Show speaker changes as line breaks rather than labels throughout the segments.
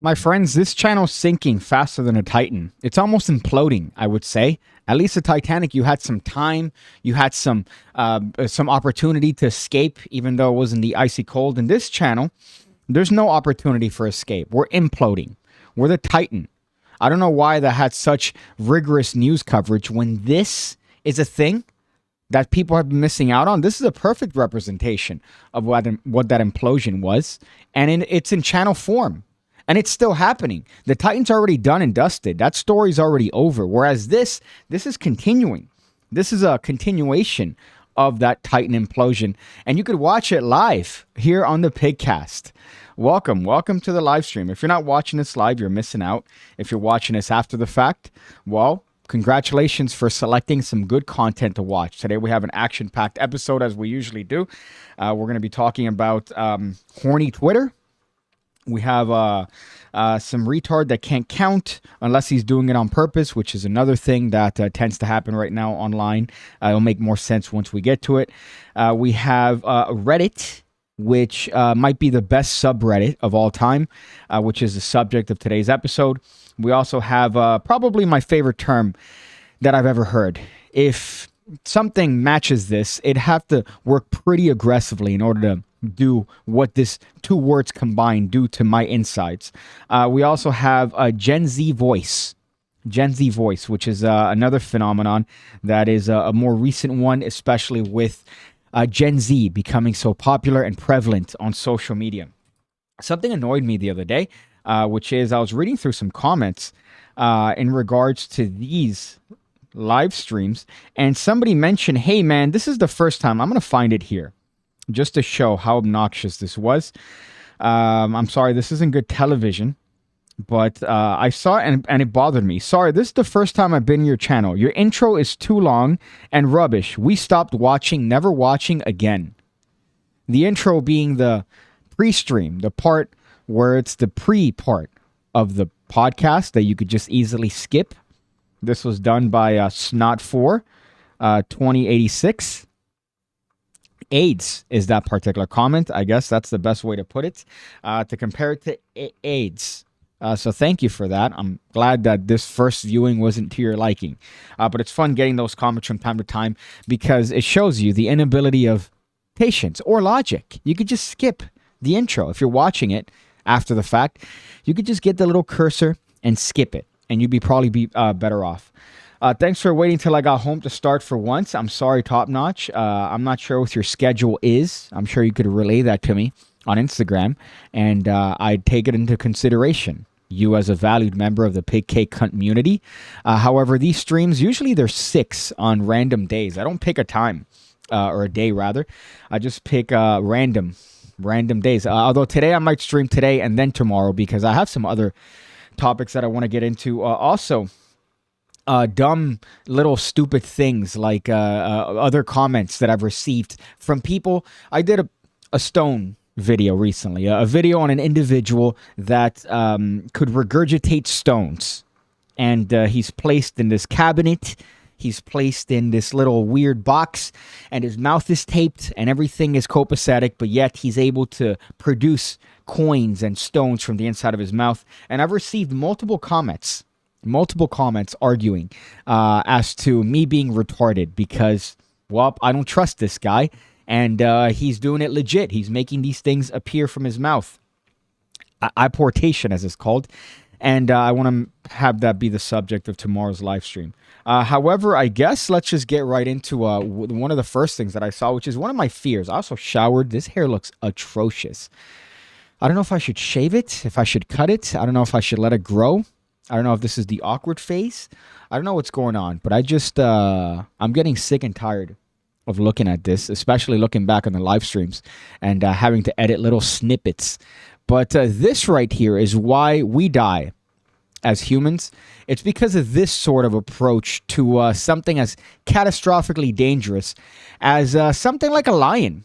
My friends, this channel's sinking faster than a Titan. It's almost imploding, I would say. At least the Titanic, you had some time. You had some opportunity to escape, even though it was in the icy cold. In this channel, there's no opportunity for escape. We're imploding. We're the Titan. I don't know why that had such rigorous news coverage when this is a thing that people have been missing out on. This is a perfect representation of what that implosion was. And it's in channel form. And it's still happening. The Titan's already done and dusted. That story's already over. Whereas this is continuing. This is a continuation of that Titan implosion. And you could watch it live here on the Pigcast. Welcome to the live stream. If you're not watching this live, you're missing out. If you're watching this after the fact, well, congratulations for selecting some good content to watch. Today we have an action-packed episode as we usually do. We're going to be talking about horny Twitter. We have some retard that can't count unless he's doing it on purpose, which is another thing that tends to happen right now online. It'll make more sense once we get to it. We have Reddit, which might be the best subreddit of all time, which is the subject of today's episode. We also have probably my favorite term that I've ever heard. If something matches this, it'd have to work pretty aggressively in order to do what this two words combined do to my insides. We also have a Gen Z voice, which is another phenomenon that is a more recent one, especially with Gen Z becoming so popular and prevalent on social media. Something annoyed me the other day, which is I was reading through some comments in regards to these live streams, and somebody mentioned, hey man, this is the first time. I'm going to find it here just to show how obnoxious this was. I'm sorry, this isn't good television, but I saw it and it bothered me. Sorry, this is the first time I've been in your channel. Your intro is too long and rubbish. We stopped watching, never watching again. The intro being the pre-stream, the part where it's the pre-part of the podcast that you could just easily skip. This was done by Snot4 2086. AIDS is that particular comment. I guess that's the best way to put it, to compare it to AIDS. So thank you for that. I'm glad that this first viewing wasn't to your liking. But it's fun getting those comments from time to time because it shows you the inability of patience or logic. You could just skip the intro. If you're watching it after the fact, you could just get the little cursor and skip it, and you'd probably be better off. Thanks for waiting till I got home to start for once. I'm sorry, Top Notch. I'm not sure what your schedule is. I'm sure you could relay that to me on Instagram, and I'd take it into consideration. You as a valued member of the PigCake community. However, these streams, usually they're 6 on random days. I don't pick a time, or a day rather. I just pick random days. Although today I might stream today and then tomorrow because I have some other topics that I want to get into. Also, dumb little stupid things like other comments that I've received from people. I did a stone video recently, a video on an individual that could regurgitate stones, and he's placed in this cabinet. He's placed in this little weird box, and his mouth is taped, and everything is copacetic, but yet he's able to produce coins and stones from the inside of his mouth. And I've received multiple comments arguing as to me being retarded because, well, I don't trust this guy, and he's doing it legit. He's making these things appear from his mouth. Importation, as it's called. And I want to have that be the subject of tomorrow's live stream. However, I guess let's just get right into one of the first things that I saw, which is one of my fears. I also showered. This hair looks atrocious. I don't know if I should shave it, if I should cut it. I don't know if I should let it grow. I don't know if this is the awkward phase. I don't know what's going on, but I'm getting sick and tired of looking at this, especially looking back on the live streams and having to edit little snippets. But this right here is why we die as humans. It's because of this sort of approach to something as catastrophically dangerous as something like a lion.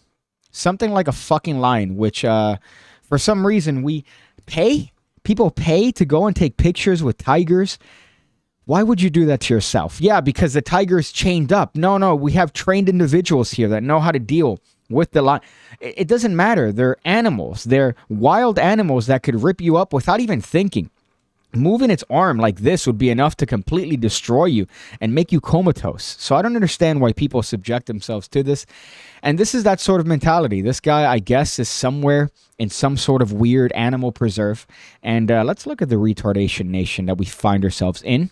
Something like a fucking lion, which for some reason people pay to go and take pictures with tigers. Why would you do that to yourself? Yeah, because the tiger is chained up. No, we have trained individuals here that know how to deal with the line. It doesn't matter. They're animals. They're wild animals that could rip you up without even thinking. Moving its arm like this would be enough to completely destroy you and make you comatose. So I don't understand why people subject themselves to this. And this is that sort of mentality. This guy, I guess, is somewhere in some sort of weird animal preserve. And let's look at the retardation nation that we find ourselves in.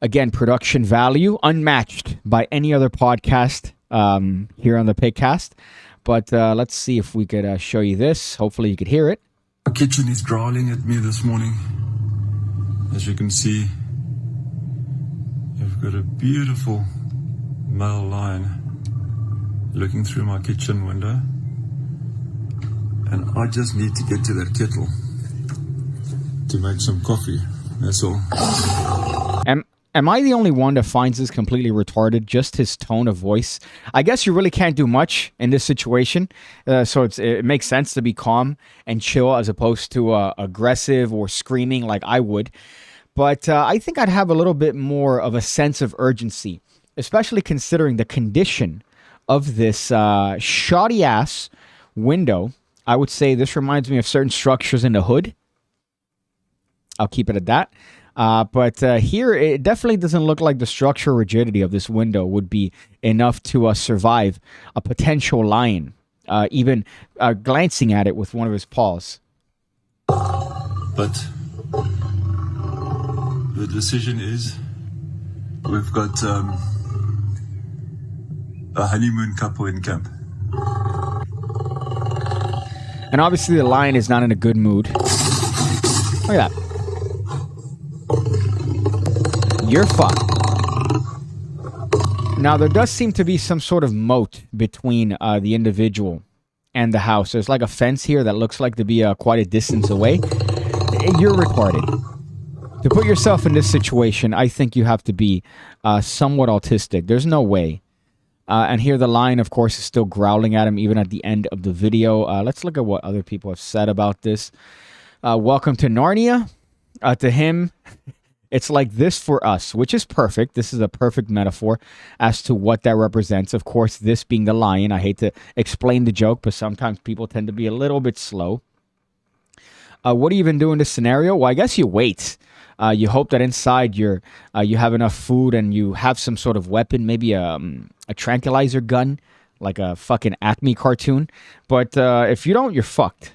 Again, production value unmatched by any other podcast here on the Pigcast. But let's see if we could show you this. Hopefully you could hear it.
The kitchen is growling at me this morning. As you can see, you've got a beautiful male lion looking through my kitchen window. And I just need to get to that kettle to make some coffee. That's all.
Am I the only one that finds this completely retarded? Just his tone of voice. I guess you really can't do much in this situation. So it makes sense to be calm and chill as opposed to aggressive or screaming like I would. But I think I'd have a little bit more of a sense of urgency, especially considering the condition of this shoddy-ass window. I would say this reminds me of certain structures in the hood. I'll keep it at that. But here, it definitely doesn't look like the structural rigidity of this window would be enough to survive a potential lion, even glancing at it with one of his paws.
But the decision is we've got a honeymoon couple in camp.
And obviously the lion is not in a good mood. Look at that. You're fucked. Now, there does seem to be some sort of moat between the individual and the house. There's like a fence here that looks like to be quite a distance away. You're retarded. To put yourself in this situation, I think you have to be somewhat autistic. There's no way. And here the lion, of course, is still growling at him even at the end of the video. Let's look at what other people have said about this. Welcome to Narnia. To him... It's like this for us, which is perfect. This is a perfect metaphor as to what that represents. Of course, this being the lion. I hate to explain the joke, but sometimes people tend to be a little bit slow. What do you even do in this scenario? Well, I guess you wait. You hope that inside you have enough food and you have some sort of weapon, maybe a tranquilizer gun, like a fucking Acme cartoon. But if you don't, you're fucked.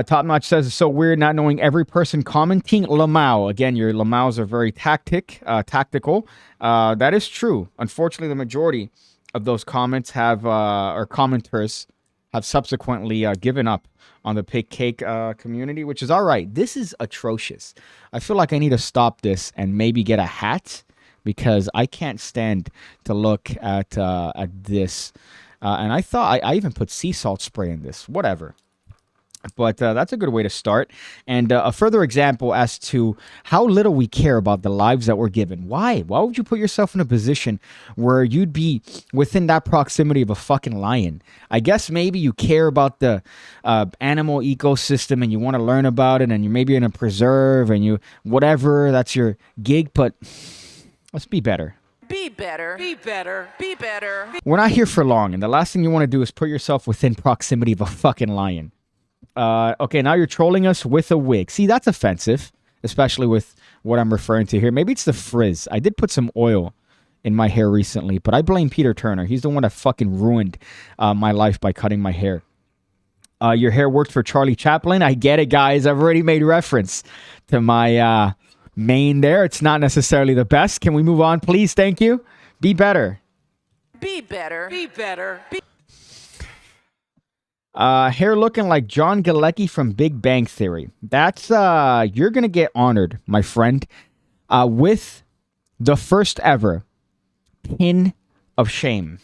Top Notch says it's so weird not knowing every person commenting Lemo. Again, your Lemos are very tactical. That is true. Unfortunately, the majority of those comments have, or commenters have subsequently given up on the PigCake community, which is all right. This is atrocious. I feel like I need to stop this and maybe get a hat because I can't stand to look at this. And I thought I even put sea salt spray in this. Whatever. But that's a good way to start. And a further example as to how little we care about the lives that we're given. Why? Why would you put yourself in a position where you'd be within that proximity of a fucking lion? I guess maybe you care about the animal ecosystem and you want to learn about it and you're maybe in a preserve and you whatever, that's your gig. But let's be better.
Be better. Be better. Be better.
We're not here for long. And the last thing you want to do is put yourself within proximity of a fucking lion. Okay, now you're trolling us with a wig. See, that's offensive, especially with what I'm referring to here. Maybe it's the frizz. I did put some oil in my hair recently, but I blame Peter Turner. He's the one that fucking ruined my life by cutting my hair. Your hair worked for Charlie Chaplin. I get it, guys. I've already made reference to my mane there. It's not necessarily the best. Can we move on, please? Thank you. Be better.
Be better. Be better. Be
hair looking like John Galecki from Big Bang Theory. That's, you're going to get honored, my friend, with the first ever pin of shame.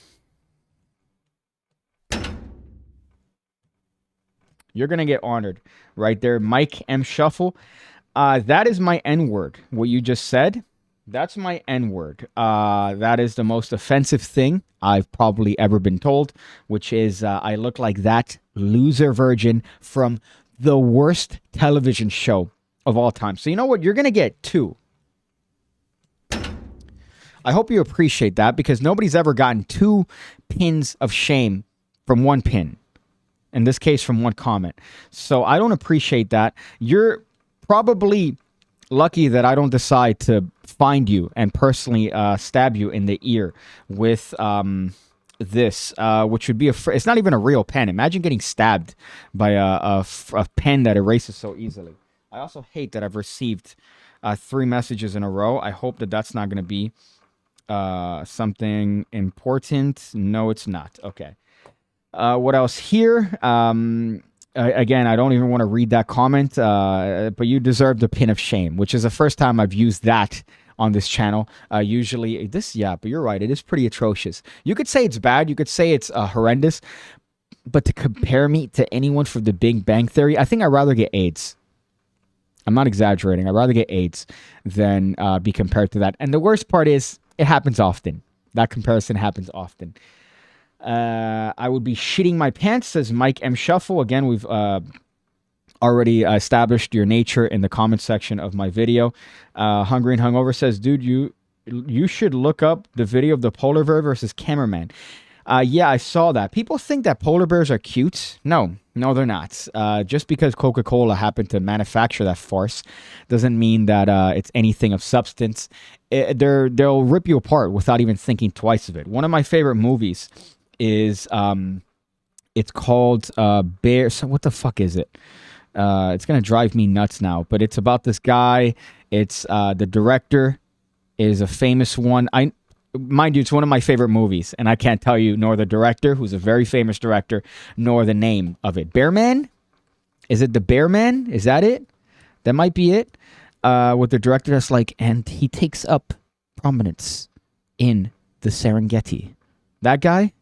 You're going to get honored right there. Mike M. Shuffle. That is my N-word. What you just said, that's my N-word. That is the most offensive thing I've probably ever been told, which is I look like that loser virgin from the worst television show of all time. So you know what? You're going to get two. I hope you appreciate that, because nobody's ever gotten 2 pins of shame from 1 pin. In this case, from 1 comment. So I don't appreciate that. You're probably lucky that I don't decide to find you and personally stab you in the ear with this, which would be it's not even a real pen. Imagine getting stabbed by a pen that erases so easily. I also hate that I've received 3 messages in a row. I hope that that's not going to be something important. No, it's not. Okay. What else here? Again, I don't even want to read that comment, but you deserve the pin of shame, which is the first time I've used that on this channel. Usually but you're right. It is pretty atrocious. You could say it's bad. You could say it's horrendous, but to compare me to anyone from the Big Bang Theory, I think I'd rather get AIDS. I'm not exaggerating. I'd rather get AIDS than be compared to that. And the worst part is it happens often. That comparison happens often. I would be shitting my pants, says Mike M. Shuffle. Again, we've already established your nature in the comment section of my video. Hungry and Hungover says, dude, you should look up the video of the polar bear versus cameraman. Yeah, I saw that. People think that polar bears are cute. No, they're not. Just because Coca-Cola happened to manufacture that farce doesn't mean that it's anything of substance. They'll rip you apart without even thinking twice of it. One of my favorite movies is it's called Bear. So what the fuck is it? It's gonna drive me nuts now. But it's about this guy. It's the director is a famous one. Mind you, it's one of my favorite movies, and I can't tell you nor the director, who's a very famous director, nor the name of it. Bearman? Is it the Bearman? Is that it? That might be it. With the director that's like, and he takes up prominence in the Serengeti. That guy?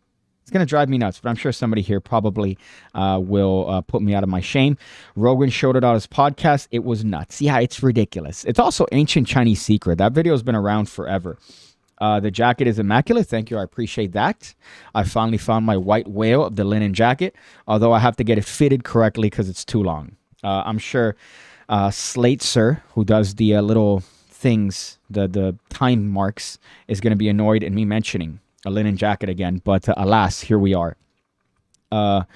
It's going to drive me nuts, but I'm sure somebody here probably will put me out of my shame. Rogan showed it on his podcast. It was nuts. Yeah, it's ridiculous. It's also ancient Chinese secret. That video has been around forever. The jacket is immaculate. Thank you. I appreciate that. I finally found my white whale of the linen jacket, although I have to get it fitted correctly because it's too long. I'm sure Slate Sir, who does the little things, the time marks, is going to be annoyed at me mentioning a linen jacket again, but alas, here we are. Let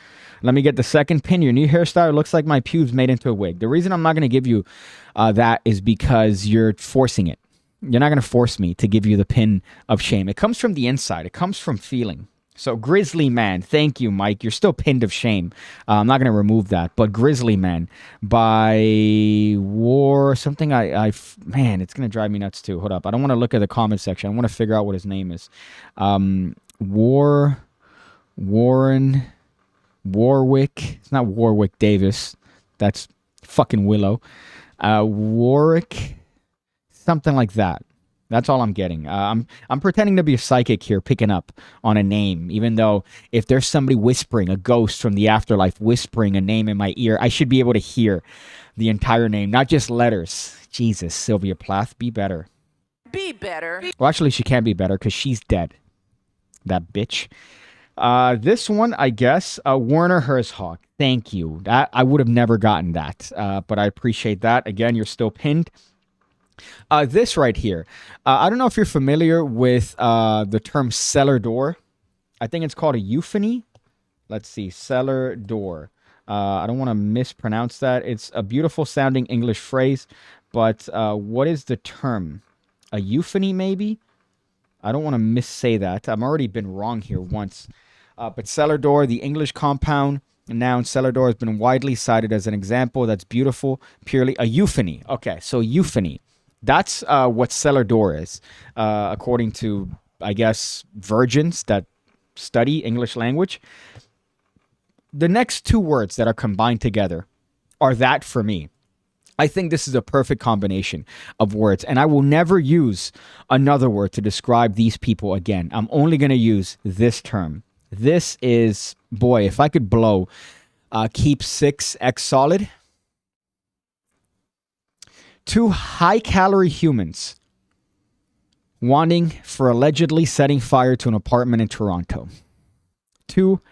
me get the second pin. Your new hairstyle looks like my pubes made into a wig. The reason I'm not going to give you that is because you're forcing it. You're not going to force me to give you the pin of shame. It comes from the inside. It comes from feeling. So Grizzly Man, thank you, Mike. You're still pinned of shame. I'm not going to remove that. But Grizzly Man by War, something man, it's going to drive me nuts too. Hold up. I don't want to look at the comment section. I want to figure out what his name is. Warwick. It's not Warwick Davis. That's fucking Willow. Warwick, something like that. That's all I'm getting. I'm pretending to be a psychic here, picking up on a name, even though if there's somebody whispering, a ghost from the afterlife whispering a name in my ear, I should be able to hear the entire name, not just letters. Jesus, Sylvia Plath, be better.
Be better.
Well, actually, she can't be better because she's dead. That bitch. This one, I guess, Werner Herzog. Thank you. I would have never gotten that, but I appreciate that. Again, you're still pinned. This right here. I don't know if you're familiar with the term cellar door. I think it's called a euphony. Let's see. Cellar door. I don't want to mispronounce that. It's a beautiful sounding English phrase. But what is the term? A euphony, maybe? I don't want to missay that. I've already been wrong here once. But cellar door, the English compound noun cellar door has been widely cited as an example that's beautiful, purely a euphony. Okay, so euphony. That's what cellar door is, according to, I guess, virgins that study English language. The next two words that are combined together are that for me. I think this is a perfect combination of words, and I will never use another word to describe these people again. I'm only going to use this term. This is, boy, if I could blow, keep 6x solid. Two high-calorie humans wanting for allegedly setting fire to an apartment in Toronto. Two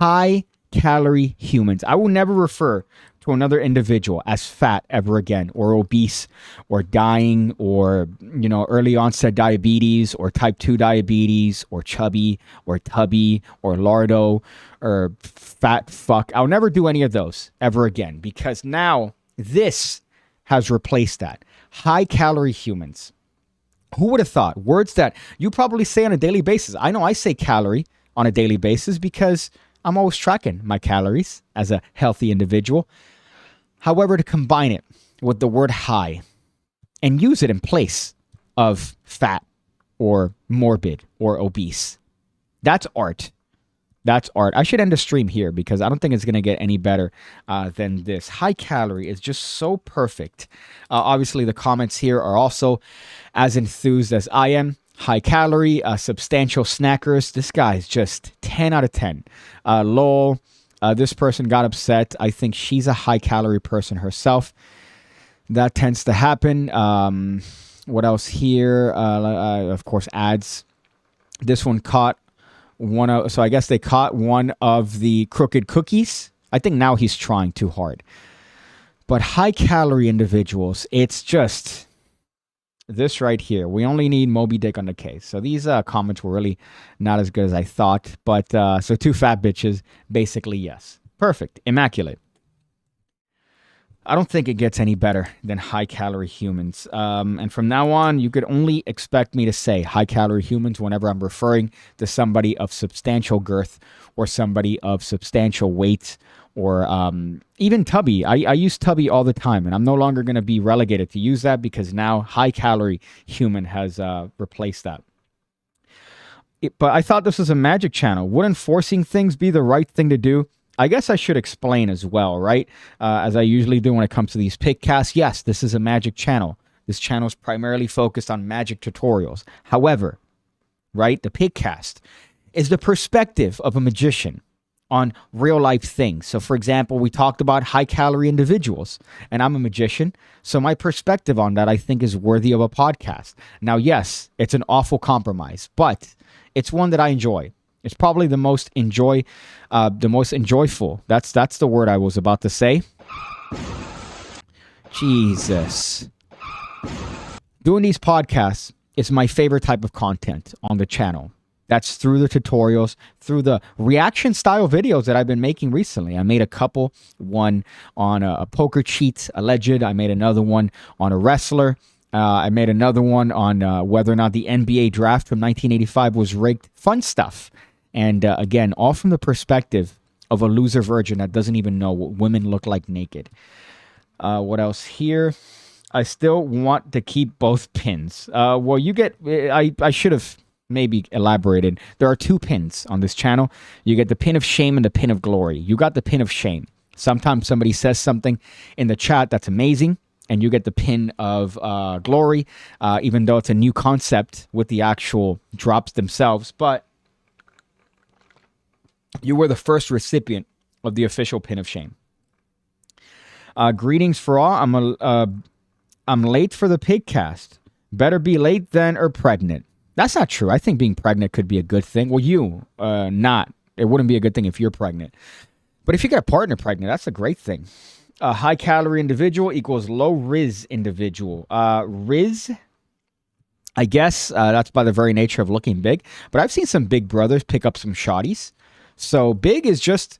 high-calorie humans. I will never refer to another individual as fat ever again, or obese, or dying, or, early onset diabetes, or type 2 diabetes, or chubby, or tubby, or lardo, or fat fuck. I'll never do any of those ever again, because now this has replaced that. High calorie humans. Who would have thought? Words that you probably say on a daily basis. I know I say calorie on a daily basis because I'm always tracking my calories as a healthy individual. However, to combine it with the word high and use it in place of fat or morbid or obese, that's art. That's art. I should end the stream here because I don't think it's going to get any better than this. High calorie is just so perfect. Obviously, the comments here are also as enthused as I am. High calorie, substantial snackers. This guy's just 10 out of 10. Lol. This person got upset. I think she's a high calorie person herself. That tends to happen. What else here? Of course, ads. This one caught so I guess they caught one of the crooked cookies. I think now he's trying too hard. But high calorie individuals, it's just this right here. We only need Moby Dick on the case. So these comments were really not as good as I thought. But so 2 fat bitches, basically yes. Perfect. Immaculate. I don't think it gets any better than high-calorie humans. And from now on, you could only expect me to say high-calorie humans whenever I'm referring to somebody of substantial girth or somebody of substantial weight or even tubby. I use tubby all the time, and I'm no longer going to be relegated to use that because now high-calorie human has replaced that. But I thought this was a magic channel. Wouldn't forcing things be the right thing to do? I guess I should explain as well, right? As I usually do when it comes to these Pigcasts. Yes, this is a magic channel. This channel is primarily focused on magic tutorials. However, right, the Pigcast is the perspective of a magician on real life things. So, for example, we talked about high-calorie individuals, and I'm a magician, so my perspective on that, I think, is worthy of a podcast. Now, yes, it's an awful compromise, but it's one that I enjoy. It's probably the most enjoyful. That's the word I was about to say. Jesus. Doing these podcasts is my favorite type of content on the channel. That's through the tutorials, through the reaction style videos that I've been making recently. I made a couple, one on a poker cheat alleged. I made another one on a wrestler. I made another one on whether or not the NBA draft from 1985 was rigged. Fun stuff. And again, all from the perspective of a loser virgin that doesn't even know what women look like naked. What else here? I still want to keep both pins. Well, you get... I should have maybe elaborated. There are 2 pins on this channel. You get the pin of shame and the pin of glory. You got the pin of shame. Sometimes somebody says something in the chat that's amazing, and you get the pin of glory, even though it's a new concept with the actual drops themselves. But you were the first recipient of the official pin of shame. Greetings for all. I'm late for the Pigcast. Better be late than or pregnant. That's not true. I think being pregnant could be a good thing. Well, you not. It wouldn't be a good thing if you're pregnant. But if you get a partner pregnant, that's a great thing. High calorie individual equals low riz individual. Riz, I guess that's by the very nature of looking big. But I've seen some big brothers pick up some shotties. So big is just,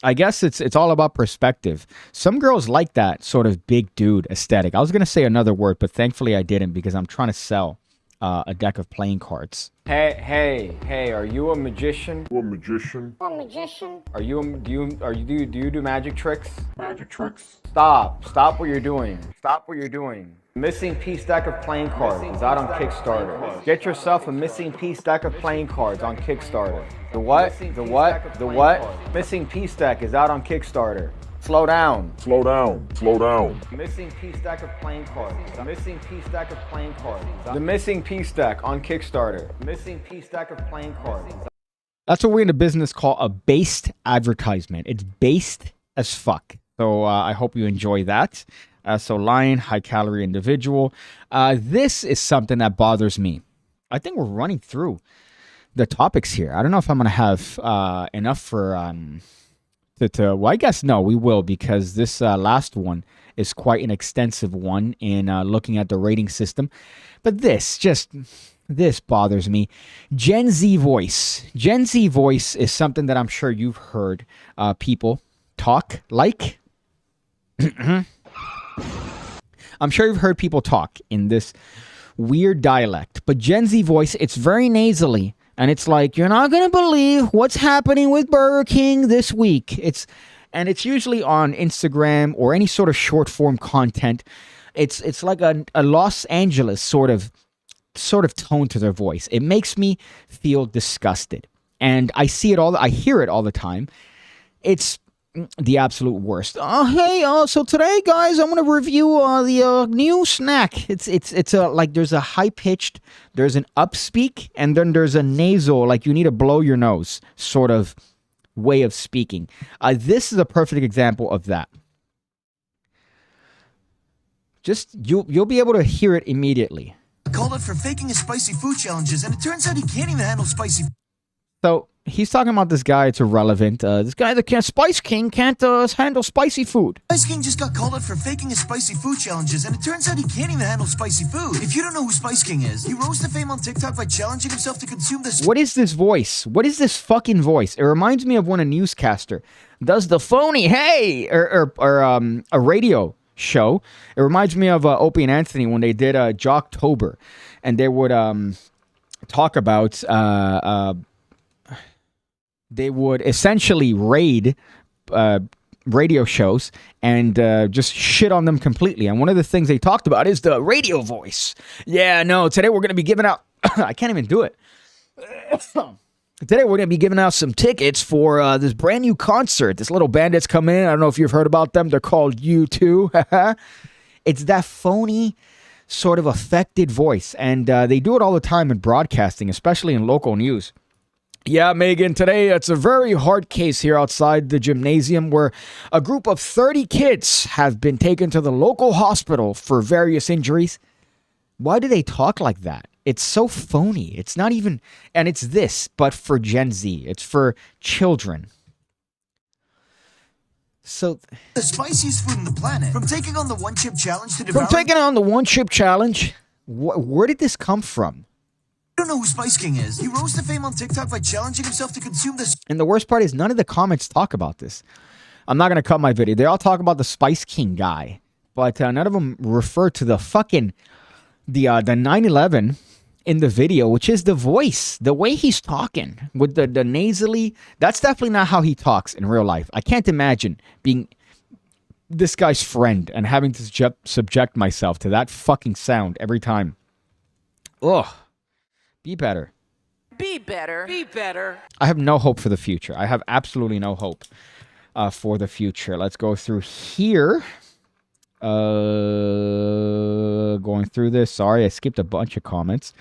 I guess it's all about perspective. Some girls like that sort of big dude aesthetic. I was going to say another word, but thankfully I didn't because I'm trying to sell a deck of playing cards. Hey, are you a magician?
A magician?
Are you do you do magic tricks?
Magic tricks?
Stop what you're doing. Stop what you're doing. Missing piece deck of playing cards is out on Kickstarter. Get yourself a missing piece deck of playing cards on Kickstarter. The what? Missing piece deck is out on Kickstarter. Slow down. Missing piece deck of playing cards. Missing piece deck of playing cards. The missing piece deck on Kickstarter. Missing piece deck of playing cards. That's what we in the business call a based advertisement. It's based as fuck. So I hope you enjoy that. So lion, high calorie individual. This is something that bothers me. I think we're running through the topics here. I don't know if I'm going to have enough for well, I guess no, we will, because this last one is quite an extensive one in looking at the rating system. But this bothers me. Gen Z voice. Gen Z voice is something that I'm sure you've heard people talk like. I'm sure you've heard people talk in this weird dialect. But Gen Z voice, it's very nasally. And it's like, you're not going to believe what's happening with Burger King this week. It's usually on Instagram or any sort of short form content. It's like a Los Angeles sort of tone to their voice. It makes me feel disgusted. And I hear it all the time. It's the absolute worst. So today, guys, I'm going to review the new snack. It's like there's a high pitched, there's an upspeak, and then there's a nasal, like you need to blow your nose sort of way of speaking. This is a perfect example of that. Just you'll be able to hear it immediately.
Called it for faking his spicy food challenges, and it turns out he can't even handle spicy.
So he's talking about this guy. It's irrelevant. This guy that Spice King can't handle spicy food.
Spice King just got called out for faking his spicy food challenges, and it turns out he can't even handle spicy food. If you don't know who Spice King is, he rose to fame on TikTok by challenging himself to consume this.
What is this voice? What is this fucking voice? It reminds me of when a newscaster does the phony hey or a radio show. It reminds me of Opie and Anthony when they did Jocktober, and they would talk about they would essentially raid radio shows and just shit on them completely. And one of the things they talked about is the radio voice. Yeah, no, today we're going to be giving out I can't even do it. Today we're going to be giving out some tickets for this brand new concert. This little band that's come in. I don't know if you've heard about them. They're called U2. It's that phony sort of affected voice. And they do it all the time in broadcasting, especially in local news. Yeah, Megan, today it's a very hard case here outside the gymnasium where a group of 30 kids have been taken to the local hospital for various injuries. Why do they talk like that? It's so phony. It's not even, and it's this, but for Gen Z. It's for children. So
the spiciest food on the planet. From taking on the one chip challenge to devour.
Where did this come from?
I don't know who Spice King is. He rose to fame on TikTok by challenging himself to consume this.
And the worst part is none of the comments talk about this. I'm not going to cut my video. They all talk about the Spice King guy, but none of them refer to the fucking, the 9/11 in the video, which is the voice, the way he's talking with the nasally. That's definitely not how he talks in real life. I can't imagine being this guy's friend and having to subject myself to that fucking sound every time. Ugh. Be better.
Be better. Be better.
I have no hope for the future. I have absolutely no hope for the future. Let's go through here. Going through this. Sorry, I skipped a bunch of comments.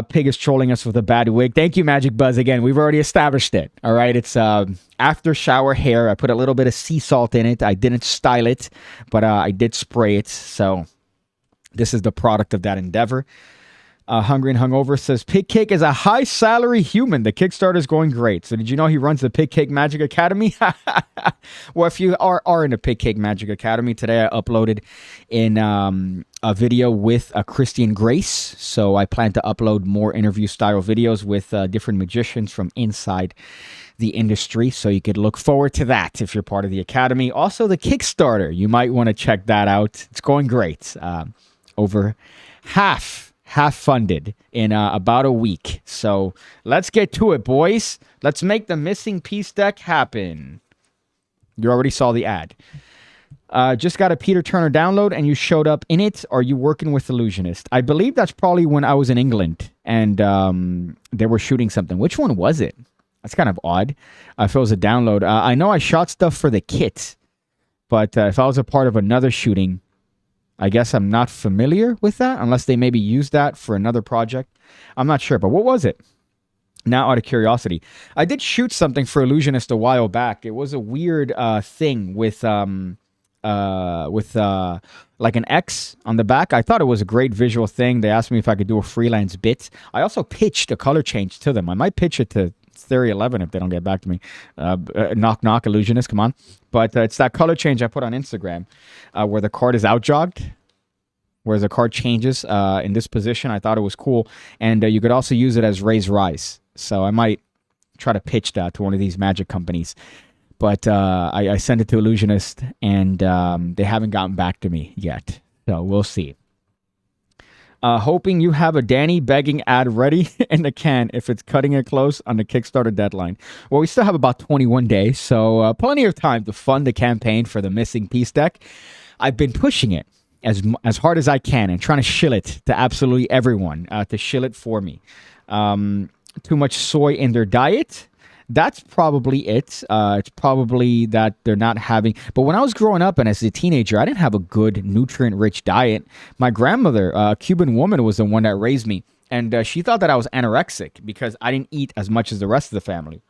Pig is trolling us with a bad wig. Thank you, Magic Buzz. Again, we've already established it. All right, it's after shower hair. I put a little bit of sea salt in it. I didn't style it, but I did spray it. So this is the product of that endeavor. Hungry and Hungover says, PigCake is a high-salary human. The Kickstarter is going great. So did you know he runs the PigCake Magic Academy? Well, if you are in the PigCake Magic Academy, today I uploaded in a video with Christian Grace. So I plan to upload more interview-style videos with different magicians from inside the industry. So you could look forward to that if you're part of the Academy. Also, the Kickstarter, you might want to check that out. It's going great. Over half funded in about a week. So let's get to it, boys. Let's make the missing piece deck happen. You already saw the ad. Just got a Peter Turner download and you showed up in it. Are you working with Illusionist? I believe that's probably when I was in England and they were shooting something. Which one was it? That's kind of odd. If it was a download. I know I shot stuff for the kit, but if I was a part of another shooting, I guess I'm not familiar with that, unless they maybe used that for another project. I'm not sure, but what was it? Now, out of curiosity, I did shoot something for Illusionist a while back. It was a weird thing with like an X on the back. I thought it was a great visual thing. They asked me if I could do a freelance bit. I also pitched a color change to them. I might pitch it to Theory 11 if they don't get back to me. Knock, knock, illusionist, come on. But it's that color change I put on Instagram where the card is outjogged, whereas the card changes in this position. I thought it was cool. And you could also use it as raise rise. So I might try to pitch that to one of these magic companies. But I sent it to Illusionist, and they haven't gotten back to me yet. So we'll see. Hoping you have a Danny begging ad ready in the can if it's cutting it close on the Kickstarter deadline. Well, we still have about 21 days, so plenty of time to fund the campaign for the missing piece deck. I've been pushing it as hard as I can and trying to shill it to absolutely everyone to shill it for me. Too much soy in their diet. That's probably it. It's probably that they're not having... But when I was growing up and as a teenager, I didn't have a good nutrient-rich diet. My grandmother, a Cuban woman, was the one that raised me. And she thought that I was anorexic because I didn't eat as much as the rest of the family.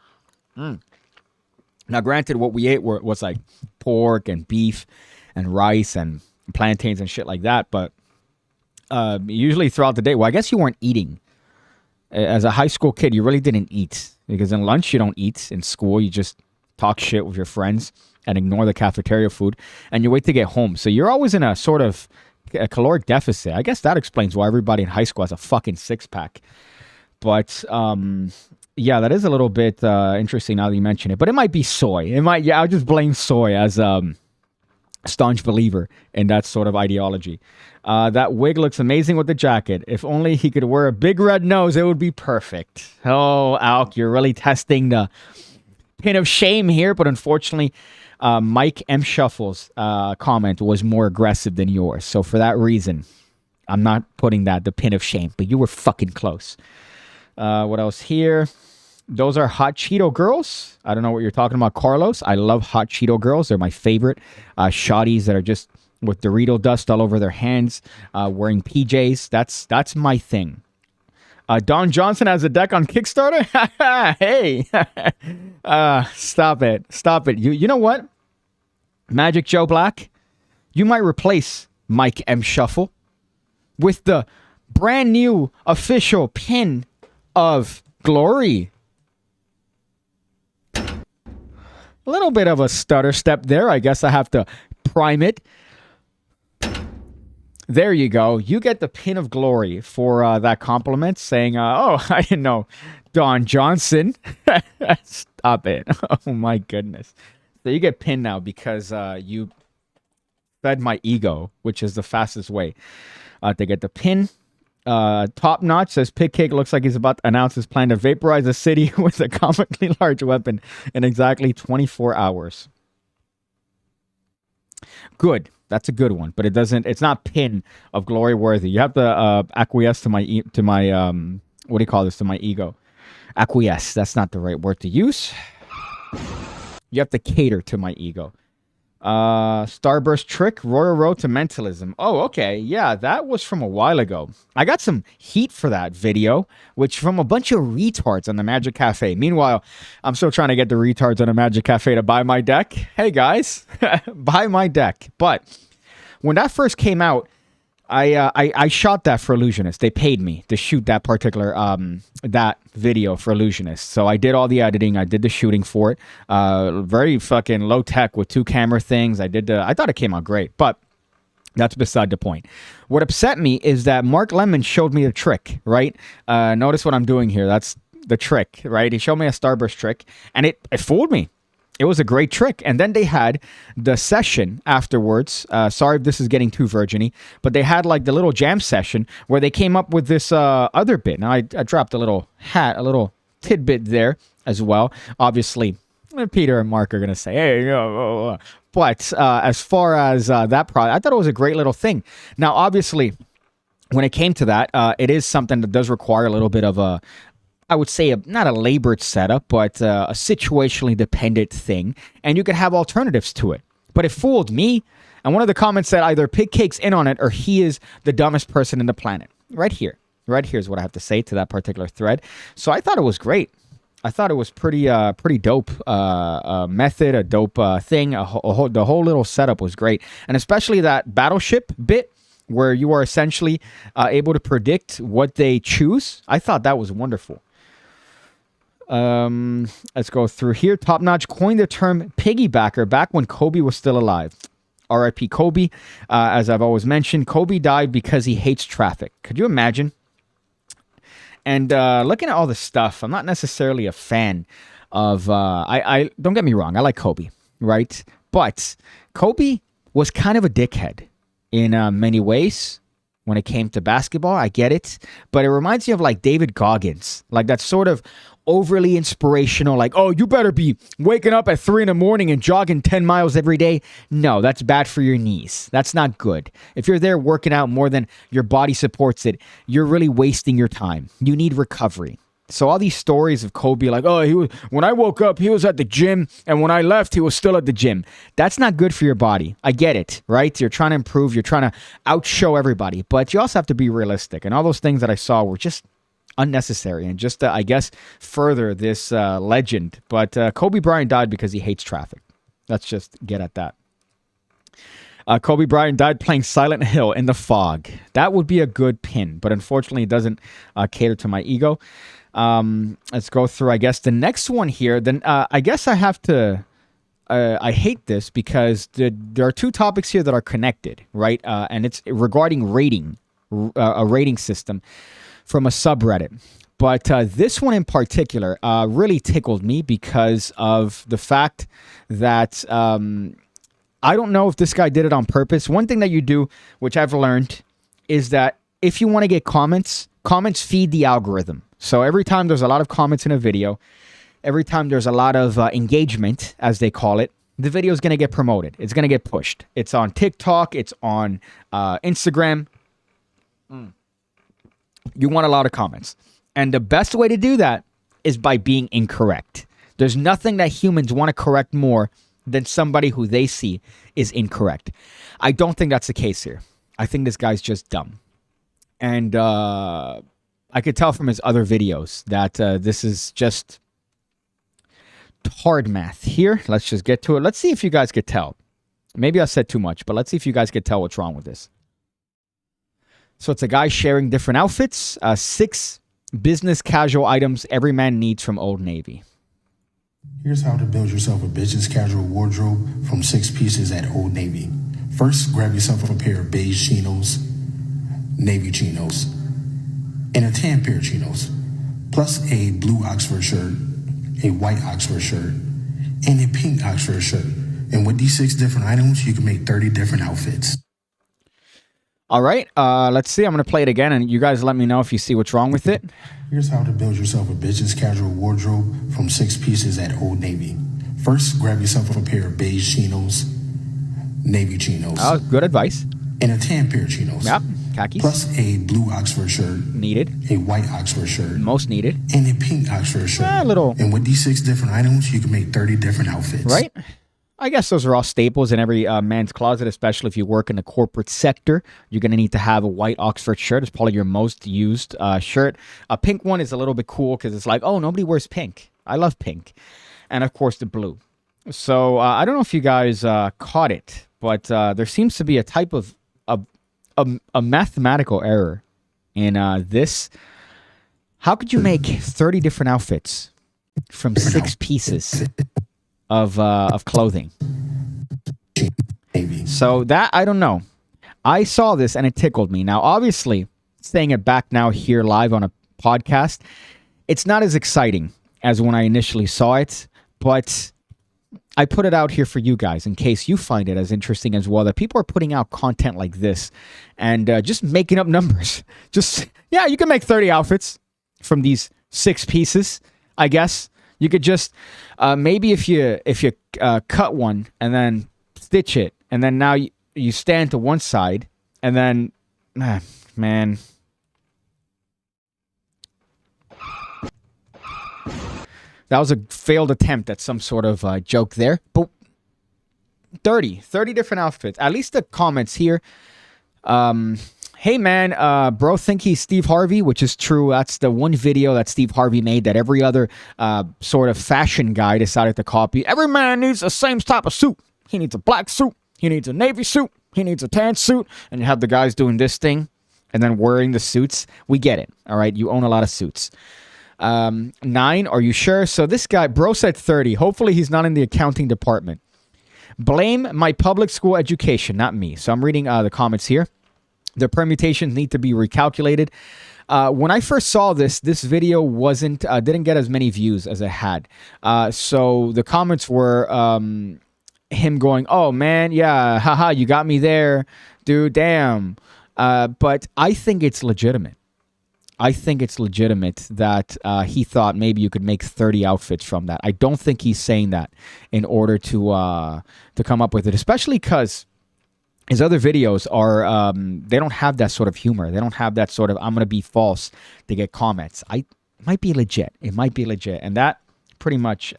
Now, granted, what we ate was like pork and beef and rice and plantains and shit like that. But usually throughout the day... Well, I guess you weren't eating. As a high school kid, you really didn't eat. Because in lunch, you don't eat. In school, you just talk shit with your friends and ignore the cafeteria food. And you wait to get home. So you're always in a sort of a caloric deficit. I guess that explains why everybody in high school has a fucking six-pack. But, yeah, that is a little bit interesting now that you mention it. But it might be soy. I'll just blame soy as staunch believer in that sort of ideology. That wig looks amazing with the jacket. If only he could wear a big red nose, it would be perfect. Oh, Alk, you're really testing the pin of shame here. But unfortunately, Mike M. Shuffle's comment was more aggressive than yours. So for that reason, I'm not putting the pin of shame. But you were fucking close. What else here? Those are Hot Cheeto Girls. I don't know what you're talking about, Carlos. I love Hot Cheeto Girls. They're my favorite. Shotties that are just with Dorito dust all over their hands, wearing PJs. That's my thing. Don Johnson has a deck on Kickstarter? Hey! Stop it. You know what? Magic Joe Black, you might replace Mike M. Shuffle with the brand new official pin of Glory. A little bit of a stutter step there. I guess I have to prime it. There you go. You get the pin of Glory for that compliment, saying, oh, I didn't know Don Johnson. Stop it. Oh, my goodness. So you get pinned now because you fed my ego, which is the fastest way to get the pin. Top Notch says PigCake looks like he's about to announce his plan to vaporize a city with a comically large weapon in exactly 24 hours. Good. That's a good one, but it's not pin of Glory worthy. You have to acquiesce to my what do you call this, to my ego. Acquiesce, that's not the right word to use. You have to cater to my ego. Starburst Trick, Royal Road to Mentalism. Oh, okay. Yeah, that was from a while ago. I got some heat for that video, which from a bunch of retards on the Magic Cafe. Meanwhile, I'm still trying to get the retards on the Magic Cafe to buy my deck. Hey, guys, buy my deck. But when that first came out, I shot that for Illusionist. They paid me to shoot that particular that video for Illusionist. So I did all the editing. I did the shooting for it. Very fucking low tech with 2 camera things. I thought it came out great, but that's beside the point. What upset me is that Mark Lemon showed me a trick, right? Notice what I'm doing here. That's the trick, right? He showed me a Starburst trick, and it fooled me. It was a great trick. And then they had the session afterwards. Sorry if this is getting too virgin-y, but they had like the little jam session where they came up with this other bit. Now, I dropped a little tidbit there as well. Obviously, Peter and Mark are going to say, hey, but as far as that product, I thought it was a great little thing. Now, obviously, when it came to that, it is something that does require a little bit of a, I would say, not a labored setup, but a situationally dependent thing. And you could have alternatives to it. But it fooled me. And one of the comments said either PigCake's in on it or he is the dumbest person in the planet. Right here. Right here is what I have to say to that particular thread. So I thought it was great. I thought it was pretty dope method, a dope thing. The whole little setup was great. And especially that battleship bit where you are essentially able to predict what they choose. I thought that was wonderful. Let's go through here. Top Notch coined the term piggybacker back when Kobe was still alive. R.I.P. Kobe. As I've always mentioned, Kobe died because he hates traffic. Could you imagine? And looking at all this stuff, I'm not necessarily a fan of... I don't get me wrong. I like Kobe, right? But Kobe was kind of a dickhead in many ways. When it came to basketball, I get it. But it reminds me of like David Goggins. Like that sort of overly inspirational, like, oh, you better be waking up at 3 a.m. and jogging 10 miles every day. No, that's bad for your knees. That's not good. If you're there working out more than your body supports it, you're really wasting your time. You need recovery. So all these stories of Kobe, like, oh, when I woke up, he was at the gym, and when I left, he was still at the gym. That's not good for your body. I get it, right? You're trying to improve. You're trying to outshow everybody. But you also have to be realistic. And all those things that I saw were just unnecessary and just, I guess, further this legend. But Kobe Bryant died because he hates traffic. Let's just get at that. Kobe Bryant died playing Silent Hill in the fog. That would be a good pin, but unfortunately it doesn't cater to my ego. Let's go through, I guess, the next one here. Then I guess I have to... I hate this because there are two topics here that are connected, right? And it's regarding rating, a rating system from a subreddit. But this one in particular really tickled me because of the fact that I don't know if this guy did it on purpose. One thing that you do, which I've learned, is that if you want to get comments feed the algorithm. So every time there's a lot of comments in a video, every time there's a lot of engagement, as they call it, the video is going to get promoted. It's going to get pushed. It's on TikTok. It's on Instagram. You want a lot of comments. And the best way to do that is by being incorrect. There's nothing that humans want to correct more than somebody who they see is incorrect. I don't think that's the case here. I think this guy's just dumb. And I could tell from his other videos that this is just hard math. Here, let's just get to it. Let's see if you guys could tell. Maybe I said too much, but let's see if you guys could tell what's wrong with this. So it's a guy sharing different outfits. 6 business casual items every man needs from Old Navy.
Here's how to build yourself a business casual wardrobe from 6 pieces at Old Navy. First, grab yourself a pair of beige chinos, navy chinos, and a tan pair of chinos, plus a blue Oxford shirt, a white Oxford shirt, and a pink Oxford shirt. And with these 6 different items, you can make 30 different outfits.
All right, let's see. I'm going to play it again, and you guys let me know if you see what's wrong with it.
Here's how to build yourself a business casual wardrobe from 6 pieces at Old Navy. First, grab yourself a pair of beige chinos, navy chinos.
Oh, good advice.
And a tan pair of chinos.
Yep, khakis.
Plus a blue Oxford shirt.
Needed.
A white Oxford shirt.
Most needed.
And a pink Oxford shirt.
A little.
And with these 6 different items, you can make 30 different outfits.
Right? I guess those are all staples in every man's closet, especially if you work in the corporate sector. You're going to need to have a white Oxford shirt. It's probably your most used shirt. A pink one is a little bit cool because it's like, oh, nobody wears pink. I love pink. And, of course, the blue. So I don't know if you guys caught it, but there seems to be a type of a mathematical error in this. How could you make 30 different outfits from 6 pieces of clothing? So that, I don't know. I saw this and it tickled me. Now, obviously, saying it back now here live on a podcast, it's not as exciting as when I initially saw it, but I put it out here for you guys in case you find it as interesting as well, that people are putting out content like this and just making up numbers. Just, yeah, you can make 30 outfits from these 6 pieces, I guess. You could just maybe if you cut one and then stitch it, and then now you stand to one side, and then man, that was a failed attempt at some sort of joke there. But 30 different outfits. At least the comments here. Hey man, bro think he's Steve Harvey, which is true. That's the one video that Steve Harvey made that every other sort of fashion guy decided to copy. Every man needs the same type of suit. He needs a black suit. He needs a navy suit. He needs a tan suit. And you have the guys doing this thing and then wearing the suits. We get it. All right. You own a lot of suits. 9, are you sure? So this guy, bro, said 30. Hopefully he's not in the accounting department. Blame my public school education, not me. So I'm reading the comments here. The permutations need to be recalculated. When I first saw this video didn't get as many views as it had. So the comments were him going, "Oh man, yeah, haha, you got me there, dude, damn." But I think it's legitimate. I think it's legitimate that he thought maybe you could make 30 outfits from that. I don't think he's saying that in order to come up with it, especially because his other videos are, they don't have that sort of humor. They don't have that sort of, I'm going to be false to get comments. It might be legit. It might be legit. And that pretty much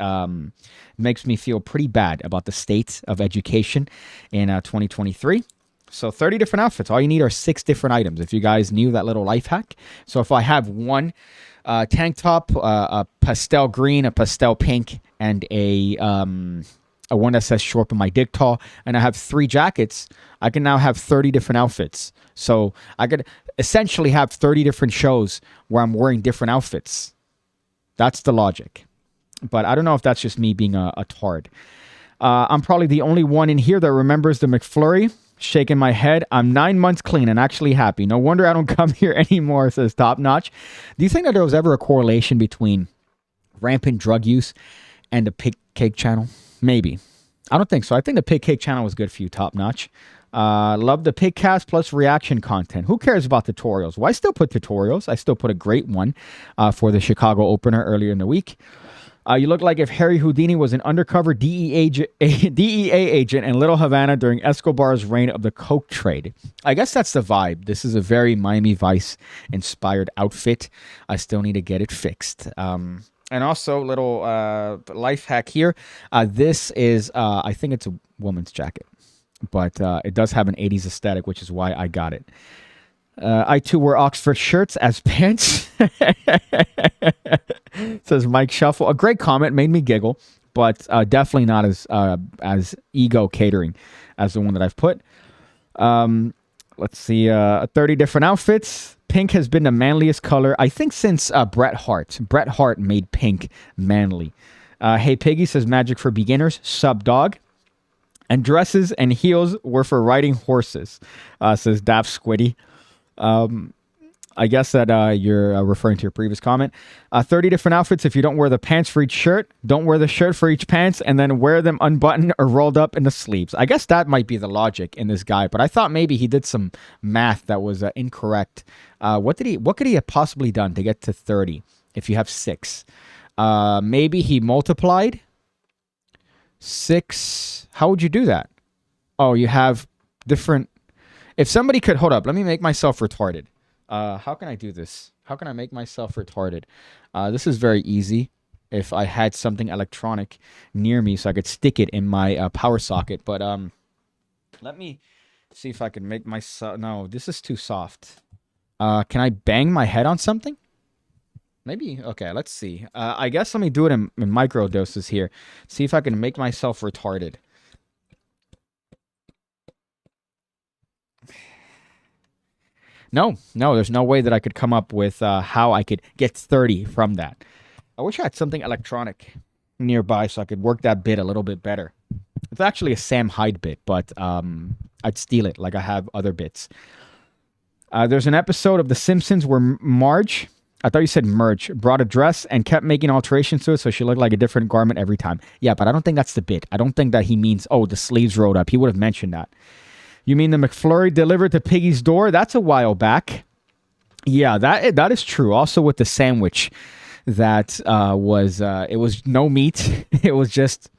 makes me feel pretty bad about the state of education in 2023. So 30 different outfits. All you need are 6 different items. If you guys knew that little life hack. So if I have one tank top, a pastel green, a pastel pink, and a one that says short but my dick tall, and I have 3 jackets, I can now have 30 different outfits. So I could essentially have 30 different shows where I'm wearing different outfits. That's the logic. But I don't know if that's just me being a tard. I'm probably the only one in here that remembers the McFlurry. Shaking my head. I'm 9 months clean and actually happy. No wonder I don't come here anymore, says Top Notch. Do you think that there was ever a correlation between rampant drug use and the PigCake channel? Maybe. I don't think so. I think the PigCake channel was good for you, Top Notch. Love the Pigcast plus reaction content. Who cares about tutorials? Well, I still put tutorials. I still put a great one for the Chicago opener earlier in the week. You look like if Harry Houdini was an undercover DEA agent in Little Havana during Escobar's reign of the coke trade. I guess that's the vibe. This is a very Miami Vice inspired outfit. I still need to get it fixed. And also, little life hack here. This is, I think it's a woman's jacket, but it does have an 80s aesthetic, which is why I got it. I too wear Oxford shirts as pants. Says Mike Shuffle. A great comment, made me giggle, but definitely not as ego catering as the one that I've put. Let's see, 30 different outfits. Pink has been the manliest color, I think, since Bret Hart. Bret Hart made pink manly. Hey Piggy, says magic for beginners. Sub dog. And dresses and heels were for riding horses, says Daft Squiddy. I guess that you're referring to your previous comment. 30 different outfits. If you don't wear the pants for each shirt, don't wear the shirt for each pants, and then wear them unbuttoned or rolled up in the sleeves. I guess that might be the logic in this guy, but I thought maybe he did some math that was incorrect. What could he have possibly done to get to 30 if you have 6? Maybe he multiplied 6. How would you do that? Oh, you have different. If somebody could, hold up, let me make myself retarded. How can I do this? How can I make myself retarded? This is very easy. If I had something electronic near me so I could stick it in my power socket. But let me see if I can make myself. No, this is too soft. Can I bang my head on something? Maybe. Okay, let's see. I guess let me do it in micro doses here. See if I can make myself retarded. No, there's no way that I could come up with how I could get 30 from that. I wish I had something electronic nearby so I could work that bit a little bit better. It's actually a Sam Hyde bit, but I'd steal it like I have other bits. There's an episode of The Simpsons where Marge, I thought you said Merge, brought a dress and kept making alterations to it so she looked like a different garment every time. Yeah, but I don't think that's the bit. I don't think that he means, oh, the sleeves rolled up. He would have mentioned that. You mean the McFlurry delivered to Piggy's door? That's a while back. Yeah, that is true. Also with the sandwich, that it was no meat. It was just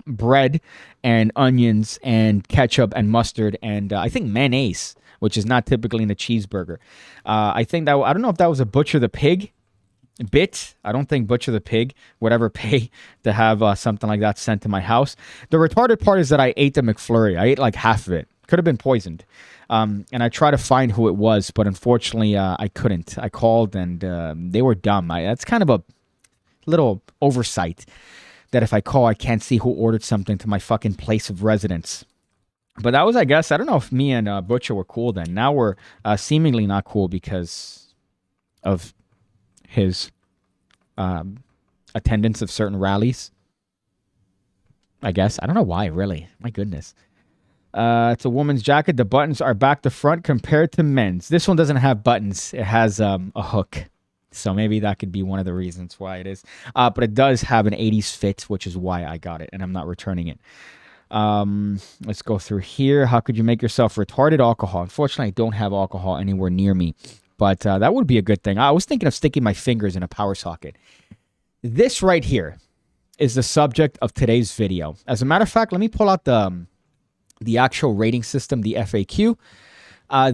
bread and onions and ketchup and mustard and I think mayonnaise, which is not typically in the cheeseburger. I don't know if that was a Butcher the Pig bit. I don't think Butcher the Pig would ever pay to have something like that sent to my house. The retarded part is that I ate the McFlurry. I ate like half of it. Could have been poisoned. And I tried to find who it was, but unfortunately I couldn't. I called and they were dumb. That's kind of a little oversight that if I call, I can't see who ordered something to my fucking place of residence. But that was, I guess, I don't know if me and Butcher were cool then. Now we're seemingly not cool because of his attendance of certain rallies. I guess. I don't know why, really. My goodness. It's a woman's jacket. The buttons are back to front compared to men's. This one doesn't have buttons. It has a hook. So maybe that could be one of the reasons why it is. But it does have an 80s fit, which is why I got it, and I'm not returning it. Let's go through here. How could you make yourself retarded? Alcohol. Unfortunately, I don't have alcohol anywhere near me. But that would be a good thing. I was thinking of sticking my fingers in a power socket. This right here is the subject of today's video. As a matter of fact, let me pull out the actual rating system, the FAQ.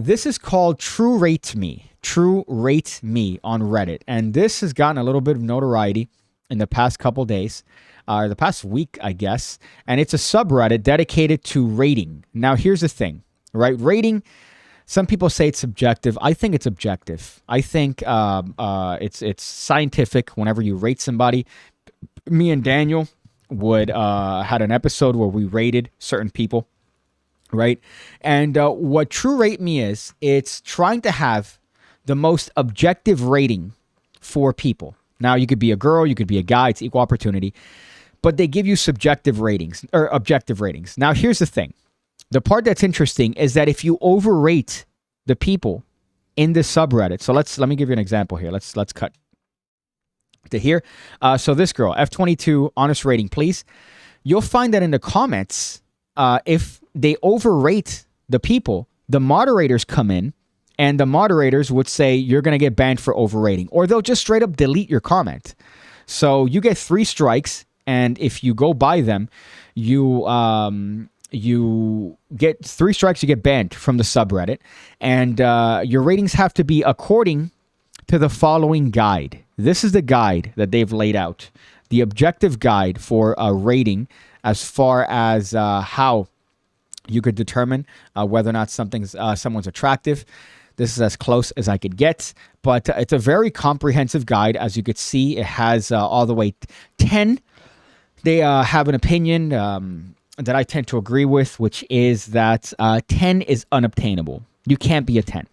This is called True Rate Me. True Rate Me on Reddit. And this has gotten a little bit of notoriety in the past couple days, or the past week, I guess. And it's a subreddit dedicated to rating. Now, here's the thing, right? Rating, some people say it's subjective. I think it's objective. I think it's scientific whenever you rate somebody. Me and Daniel had an episode where we rated certain people, right? And what True Rate Me is, it's trying to have the most objective rating for people. Now, you could be a girl, you could be a guy, it's equal opportunity, but they give you subjective ratings or objective ratings. Now, here's the thing. The part that's interesting is that if you overrate the people in this subreddit, so let me give you an example here. Let's cut to here. So this girl, F22, honest rating, please. You'll find that in the comments, if they overrate the people, the moderators come in and the moderators would say you're going to get banned for overrating, or they'll just straight up delete your comment. So you get 3 strikes, and if you go by them, you get 3 strikes, you get banned from the subreddit, and your ratings have to be according to the following guide. This is the guide that they've laid out, the objective guide for a rating as far as how you could determine whether or not someone's attractive. This is as close as I could get, but it's a very comprehensive guide. As you could see, it has all the way 10. They have an opinion that I tend to agree with, which is that 10 is unobtainable. You can't be a 10.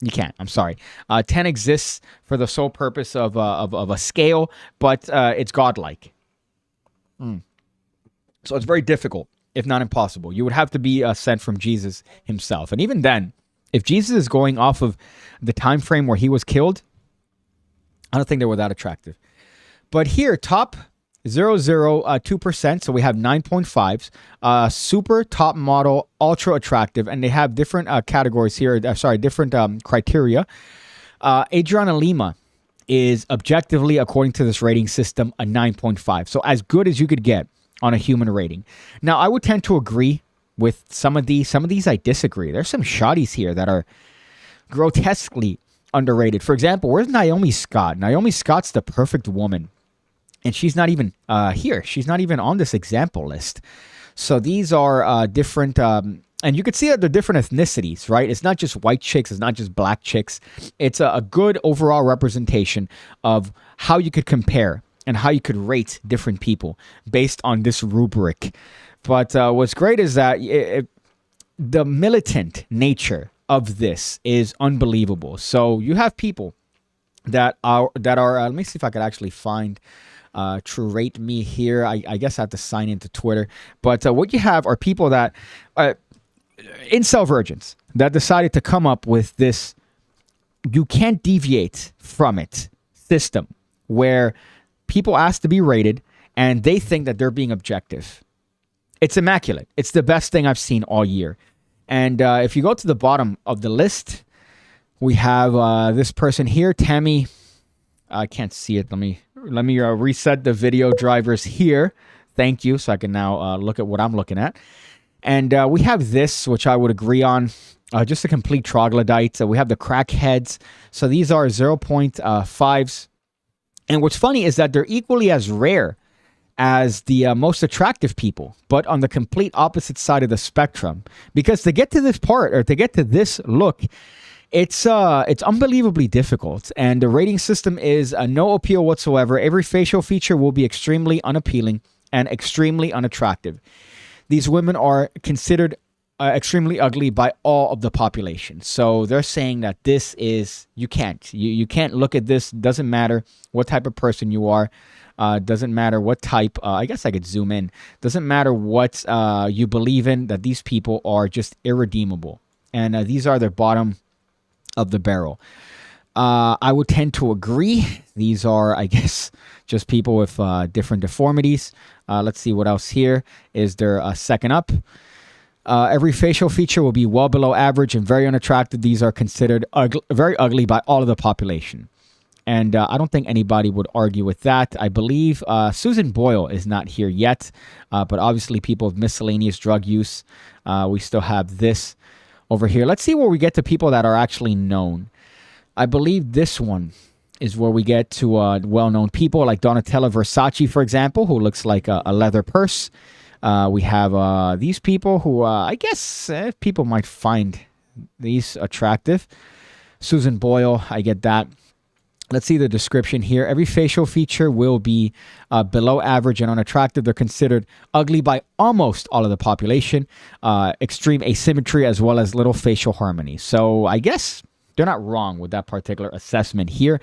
You can't. I'm sorry. 10 exists for the sole purpose of a scale, but it's godlike. So it's very difficult, if not impossible. You would have to be sent from Jesus himself. And even then, if Jesus is going off of the time frame where he was killed, I don't think they were that attractive. But here, top 0.02%, so we have 9.5s, super, top model, ultra attractive, and they have different categories here, different criteria. Adriana Lima is objectively, according to this rating system, a 9.5, so as good as you could get on a human rating. Now, I would tend to agree with some of these. Some of these I disagree. There's some shotties here that are grotesquely underrated. For example, where's Naomi Scott? Naomi Scott's the perfect woman, and she's not even here. She's not even on this example list. So these are different, and you can see that they're different ethnicities, right? It's not just white chicks. It's not just black chicks. It's a good overall representation of how you could compare and how you could rate different people based on this rubric. But what's great is that the militant nature of this is unbelievable. So you have people that are let me see if I could actually find True Rate Me here. I guess I have to sign into Twitter. But what you have are people that incel virgins that decided to come up with this you can't deviate from it system where people ask to be rated and they think that they're being objective. It's immaculate. It's the best thing I've seen all year. And if you go to the bottom of the list, we have this person here, Tammy. I can't see it. Let me reset the video drivers here. Thank you. So I can now look at what I'm looking at. And we have this, which I would agree on. Just a complete troglodyte. So we have the crackheads. So these are 0.5s. And what's funny is that they're equally as rare as the most attractive people, but on the complete opposite side of the spectrum. Because to get to this part, or to get to this look, it's unbelievably difficult. And the rating system is no appeal whatsoever. Every facial feature will be extremely unappealing and extremely unattractive. These women are considered extremely ugly by all of the population. So they're saying that this is, you can't look at this. Doesn't matter what type of person you are. Doesn't matter what type. I guess I could zoom in. Doesn't matter what you believe in. That these people are just irredeemable, and these are the bottom of the barrel. I would tend to agree. These are, I guess, just people with different deformities. Let's see what else here. Is there a second up? Every facial feature will be well below average and very unattractive. These are considered very ugly by all of the population. And I don't think anybody would argue with that. I believe Susan Boyle is not here yet. But obviously people with miscellaneous drug use. We still have this over here. Let's see where we get to people that are actually known. I believe this one is where we get to well-known people like Donatella Versace, for example, who looks like a leather purse. We have these people who I guess people might find these attractive. Susan Boyle, I get that. Let's see the description here. Every facial feature will be below average and unattractive. They're considered ugly by almost all of the population. Extreme asymmetry as well as little facial harmony. So I guess they're not wrong with that particular assessment here.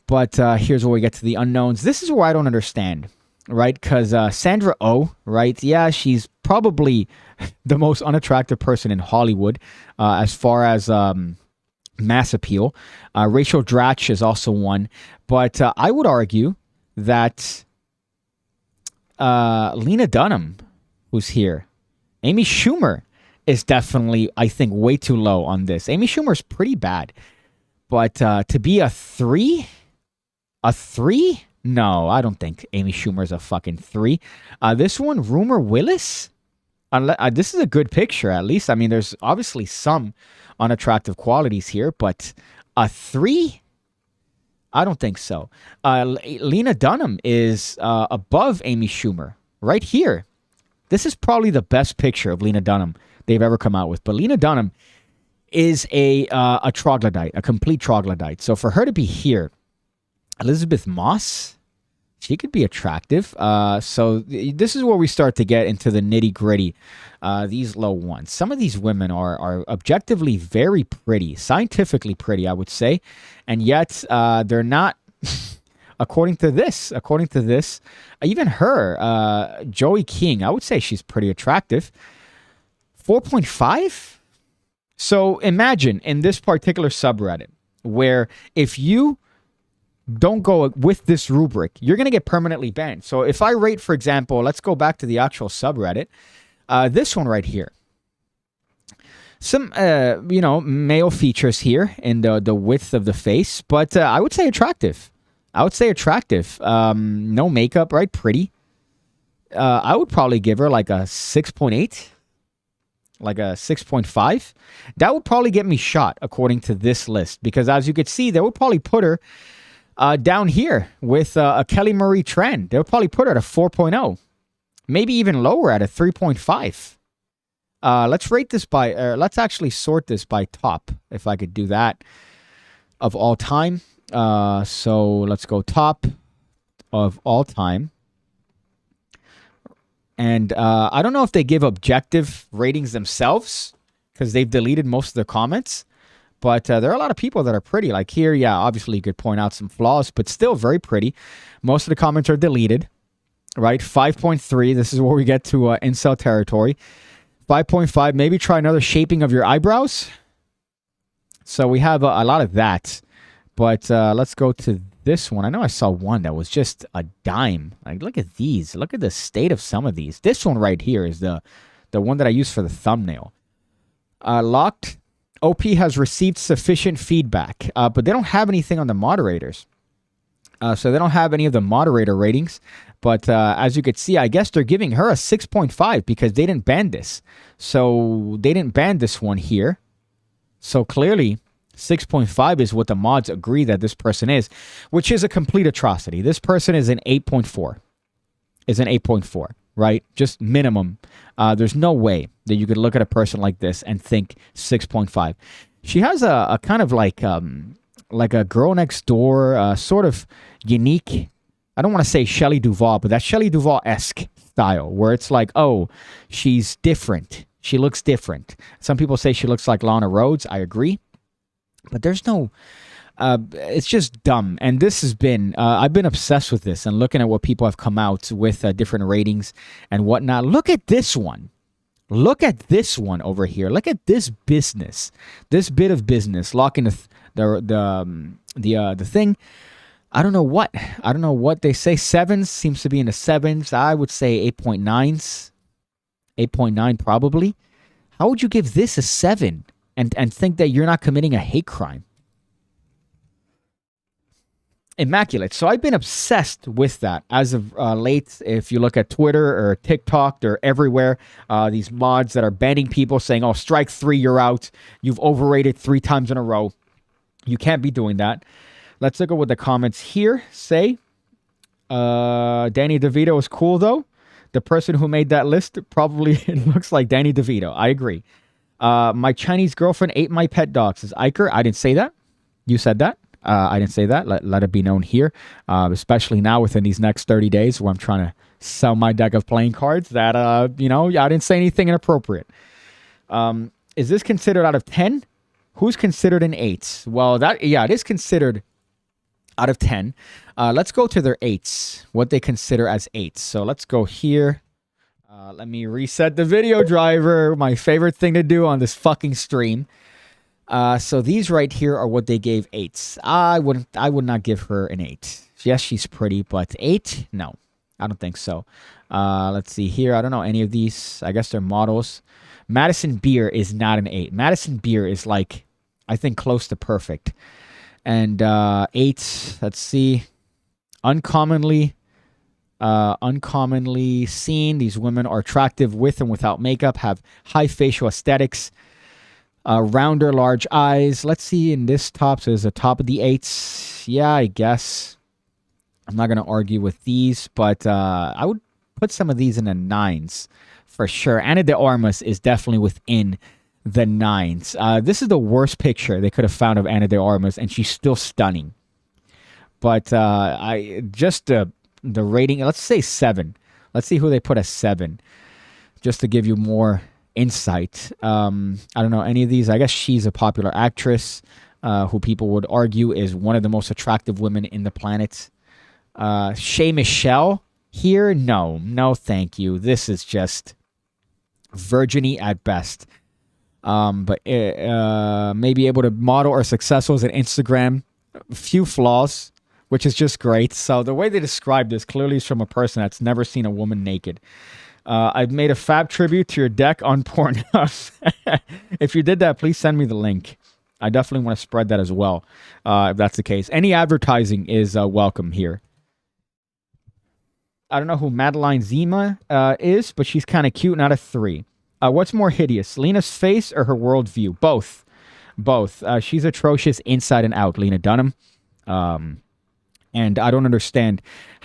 But here's where we get to the unknowns. This is where I don't understand. Right, because Sandra Oh, right? Yeah, she's probably the most unattractive person in Hollywood as far as mass appeal. Rachel Dratch is also one. But I would argue that Lena Dunham, who's here, Amy Schumer is definitely, I think, way too low on this. Amy Schumer's pretty bad. But to be a 3? A 3? No, I don't think Amy Schumer's a fucking 3. This one, Rumor Willis? This is a good picture, at least. I mean, there's obviously some unattractive qualities here, but a 3? I don't think so. Lena Dunham is above Amy Schumer, right here. This is probably the best picture of Lena Dunham they've ever come out with. But Lena Dunham is a troglodyte, a complete troglodyte. So for her to be here, Elizabeth Moss, she could be attractive. So this is where we start to get into the nitty gritty. These low ones. Some of these women are objectively very pretty, scientifically pretty, I would say, and yet they're not. According to this, even her, Joey King, I would say she's pretty attractive. 4.5. So imagine in this particular subreddit where if you don't go with this rubric, you're going to get permanently banned. So if I rate, for example, let's go back to the actual subreddit, this one right here. Some, male features here in the width of the face, but I would say attractive. No makeup, right? Pretty. I would probably give her like a 6.8. Like a 6.5. That would probably get me shot according to this list. Because as you could see, they would probably put her down here with a Kelly Marie Tran. They'll probably put her at a 4.0. Maybe even lower at a 3.5. Let's rate this by, let's actually sort this by top, if I could do that, of all time. So let's go top of all time. And I don't know if they give objective ratings themselves because they've deleted most of their comments. But there are a lot of people that are pretty. Like here, yeah, obviously you could point out some flaws, but still very pretty. Most of the comments are deleted, right? 5.3. This is where we get to incel territory. 5.5. Maybe try another shaping of your eyebrows. So we have a lot of that. But let's go to this one. I know I saw one that was just a dime. Like, look at these. Look at the state of some of these. This one right here is the one that I used for the thumbnail. Locked. OP has received sufficient feedback, but they don't have anything on the moderators. So they don't have any of the moderator ratings. But as you could see, I guess they're giving her a 6.5 because they didn't ban this. So they didn't ban this one here. So clearly 6.5 is what the mods agree that this person is, which is a complete atrocity. This person is an 8.4. Right? Just minimum. There's no way that you could look at a person like this and think 6.5. She has a kind of like a girl next door, sort of unique. I don't want to say Shelley Duvall, but that Shelley Duvall-esque style where it's like, oh, she's different. She looks different. Some people say she looks like Lana Rhodes. I agree. But there's no... it's just dumb. And this has been... I've been obsessed with this and looking at what people have come out with different ratings and whatnot. Look at this one. Look at this one over here. Look at this business. This bit of business. Locking the thing. I don't know what. I don't know what they say. 7s seems to be in the 7s. I would say 8.9s. 8.9 probably. How would you give this a 7 and think that you're not committing a hate crime? Immaculate. So I've been obsessed with that as of late. If you look at Twitter or TikTok, they're everywhere. These mods that are banning people saying, oh, strike 3, you're out. You've overrated 3 times in a row. You can't be doing that. Let's look at what the comments here say. Danny DeVito is cool, though. The person who made that list probably looks like Danny DeVito. I agree. My Chinese girlfriend ate my pet dog, says Iker. I didn't say that. You said that. I didn't say that. Let it be known here, especially now within these next 30 days where I'm trying to sell my deck of playing cards that, I didn't say anything inappropriate. Is this considered out of 10? Who's considered an 8? Well, it is considered out of 10. Let's go to their 8s, what they consider as 8s. So let's go here. Let me reset the video driver, my favorite thing to do on this fucking stream. So these right here are what they gave 8s. I would not give her an 8. Yes, she's pretty, but 8? No, I don't think so. Let's see here. I don't know any of these. I guess they're models. Madison Beer is not an 8. Madison Beer is like, I think, close to perfect. And 8, let's see. Uncommonly seen. These women are attractive with and without makeup, have high facial aesthetics. Rounder, large eyes. Let's see in this top. So there's a top of the 8s. Yeah, I guess. I'm not going to argue with these, but I would put some of these in the 9s for sure. Ana de Armas is definitely within the 9s. This is the worst picture they could have found of Ana de Armas, and she's still stunning. But the rating, let's say 7. Let's see who they put as 7, just to give you more insight. I don't know any of these. I guess she's a popular actress who people would argue is one of the most attractive women in the planet. Shay Michelle here? No, thank you. This is just virgin-y at best. But maybe able to model or successful as an Instagram. A few flaws, which is just great. So the way they describe this clearly is from a person that's never seen a woman naked. I've made a fab tribute to your deck on Pornhub. If you did that, please send me the link. I definitely want to spread that as well, if that's the case. Any advertising is welcome here. I don't know who Madeline Zima is, but she's kind of cute, not a 3. What's more hideous, Lena's face or her worldview? Both. She's atrocious inside and out, Lena Dunham. And I don't understand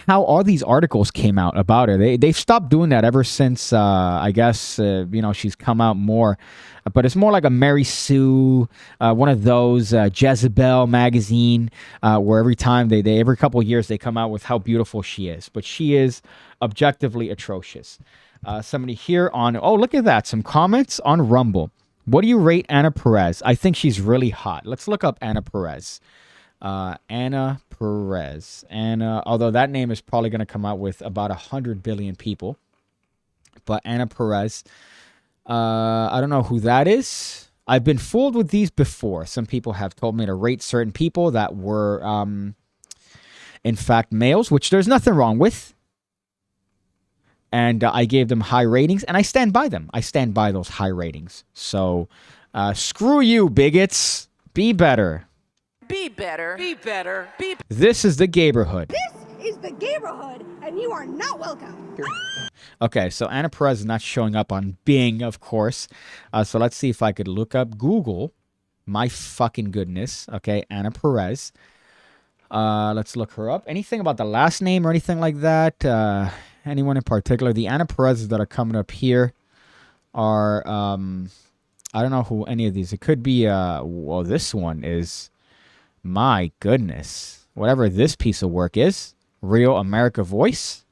how all these articles came out about her. They've stopped doing that ever since, I guess, she's come out more. But it's more like a Mary Sue, one of those Jezebel magazine, where every time every couple of years they come out with how beautiful she is. But she is objectively atrocious. Somebody here on, oh, look at that. Some comments on Rumble. What do you rate Ana Perez? I think she's really hot. Let's look up Ana Perez. Ana Perez. Although that name is probably going to come out with about 100 billion people. But Ana Perez, I don't know who that is. I've been fooled with these before. Some people have told me to rate certain people that were, in fact, males, which there's nothing wrong with. And I gave them high ratings, and I stand by them. I stand by those high ratings. So, screw you, bigots. Be better.
Be better. Be better. Be better.
This is the Gaberhood.
This is the Gaberhood, and you are not welcome.
Okay, so Ana Perez is not showing up on Bing, of course. So let's see if I could look up Google. My fucking goodness. Okay, Ana Perez. Let's look her up. Anything about the last name or anything like that? Anyone in particular? The Ana Perez's that are coming up here are, I don't know who any of these. It could be, well, this one is, my goodness. Whatever this piece of work is. Real America Voice.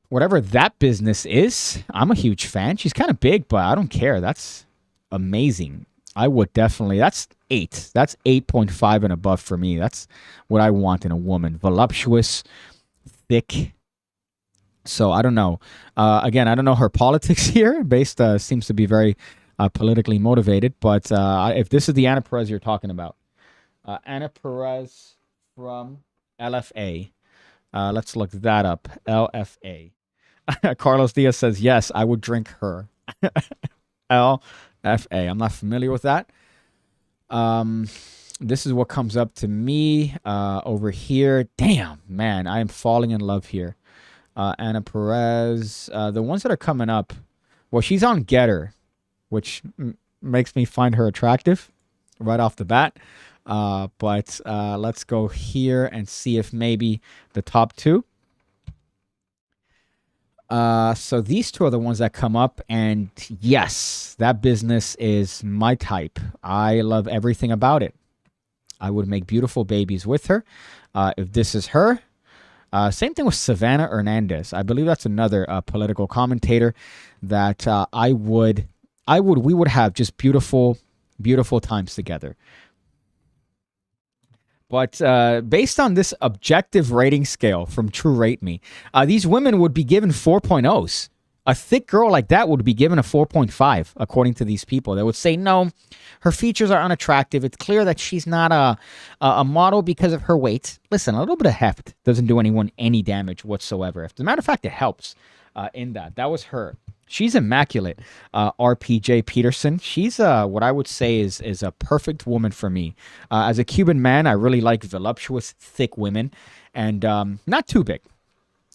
whatever that business is, I'm a huge fan. She's kind of big, but I don't care. That's amazing. I would definitely, that's 8. That's 8.5 and above for me. That's what I want in a woman. Voluptuous, thick. So I don't know. Again, I don't know her politics here. Based seems to be very politically motivated. But if this is the Anna Perez you're talking about, Anna Perez from LFA. Let's look that up. LFA. Carlos Diaz says, yes, I would drink her. LFA. I'm not familiar with that. This is what comes up to me over here. Damn, man, I am falling in love here. Anna Perez. The ones that are coming up, well, she's on Getter, which makes me find her attractive right off the bat. But let's go here and see if maybe the top 2. So these 2 are the ones that come up, and yes, that business is my type. I love everything about it. I would make beautiful babies with her. If this is her, same thing with Savannah Hernandez. I believe that's another political commentator that we would have just beautiful, beautiful times together. But based on this objective rating scale from True Rate Me, these women would be given 4.0s. A thick girl like that would be given a 4.5, according to these people. They would say, no, her features are unattractive. It's clear that she's not a model because of her weight. Listen, a little bit of heft doesn't do anyone any damage whatsoever. As a matter of fact, it helps in that. That was her. She's immaculate. RPJ Peterson. She's what I would say is a perfect woman for me. As a Cuban man, I really like voluptuous, thick women, and not too big.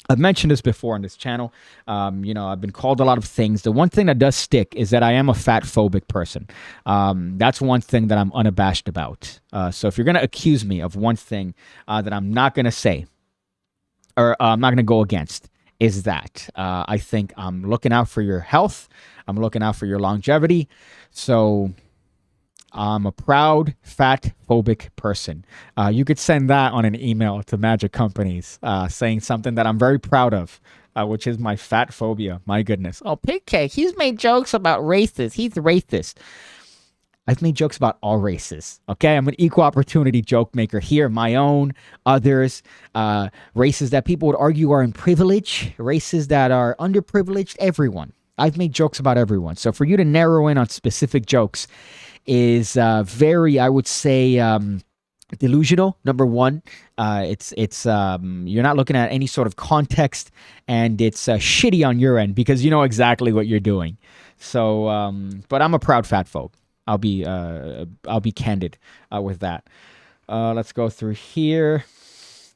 I've mentioned this before on this channel. I've been called a lot of things. The one thing that does stick is that I am a fat phobic person. That's one thing that I'm unabashed about. So if you're going to accuse me of one thing that I'm not going to say, or I'm not going to go against, is that I think I'm looking out for your health. I'm looking out for your longevity. So I'm a proud fat phobic person. You could send that on an email to Magic Companies saying something that I'm very proud of, which is my fat phobia. My goodness. Oh, PigCake, he's made jokes about races. He's racist. I've made jokes about all races. Okay, I'm an equal opportunity joke maker here. My own, others, races that people would argue are in privilege, races that are underprivileged, everyone. I've made jokes about everyone. So for you to narrow in on specific jokes is very, I would say, delusional. Number one, it's you're not looking at any sort of context, and it's shitty on your end because you know exactly what you're doing. So, but I'm a proud fat phobe. I'll be candid with that. Let's go through here.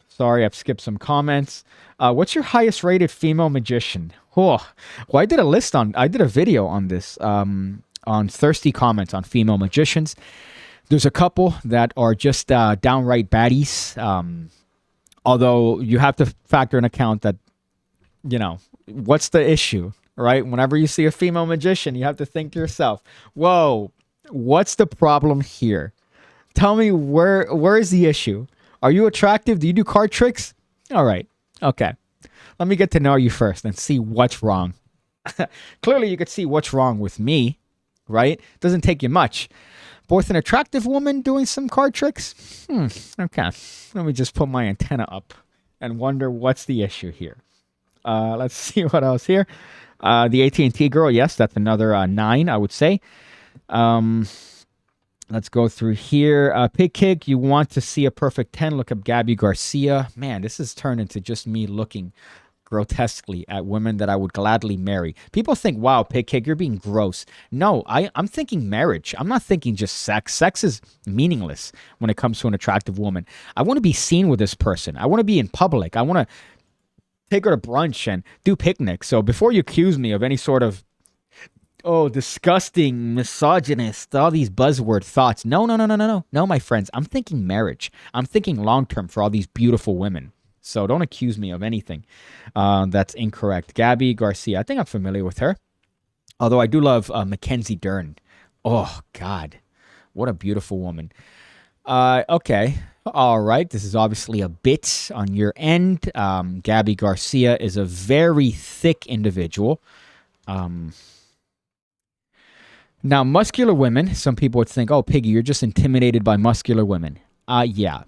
Sorry, I've skipped some comments. What's your highest rated female magician? Oh, well, I did a video on this, on thirsty comments on female magicians. There's a couple that are just downright baddies. Although you have to factor in account that, you know, what's the issue, right? Whenever you see a female magician, you have to think to yourself, whoa, what's the problem here? Tell me where is the issue? Are you attractive? Do you do card tricks? All right. Okay. Let me get to know you first and see what's wrong. Clearly, you could see what's wrong with me, right? Doesn't take you much. But with an attractive woman doing some card tricks? Okay. Let me just put my antenna up and wonder what's the issue here. Let's see what else here. The AT&T girl, yes, that's another 9, I would say. Let's go through here. PigCake, you want to see a perfect 10? Look up Gabby Garcia. Man, this has turned into just me looking grotesquely at women that I would gladly marry. People think, wow, PigCake, you're being gross. No, I'm thinking marriage. I'm not thinking just sex. Sex is meaningless when it comes to an attractive woman. I want to be seen with this person. I want to be in public. I want to take her to brunch and do picnics. So before you accuse me of any sort of, oh, disgusting, misogynist, all these buzzword thoughts. No, my friends. I'm thinking marriage. I'm thinking long-term for all these beautiful women. So don't accuse me of anything that's incorrect. Gabby Garcia, I think I'm familiar with her. Although I do love Mackenzie Dern. Oh, God. What a beautiful woman. Okay. All right. This is obviously a bit on your end. Gabby Garcia is a very thick individual. Now, muscular women, some people would think, oh, Piggy, you're just intimidated by muscular women. Yeah.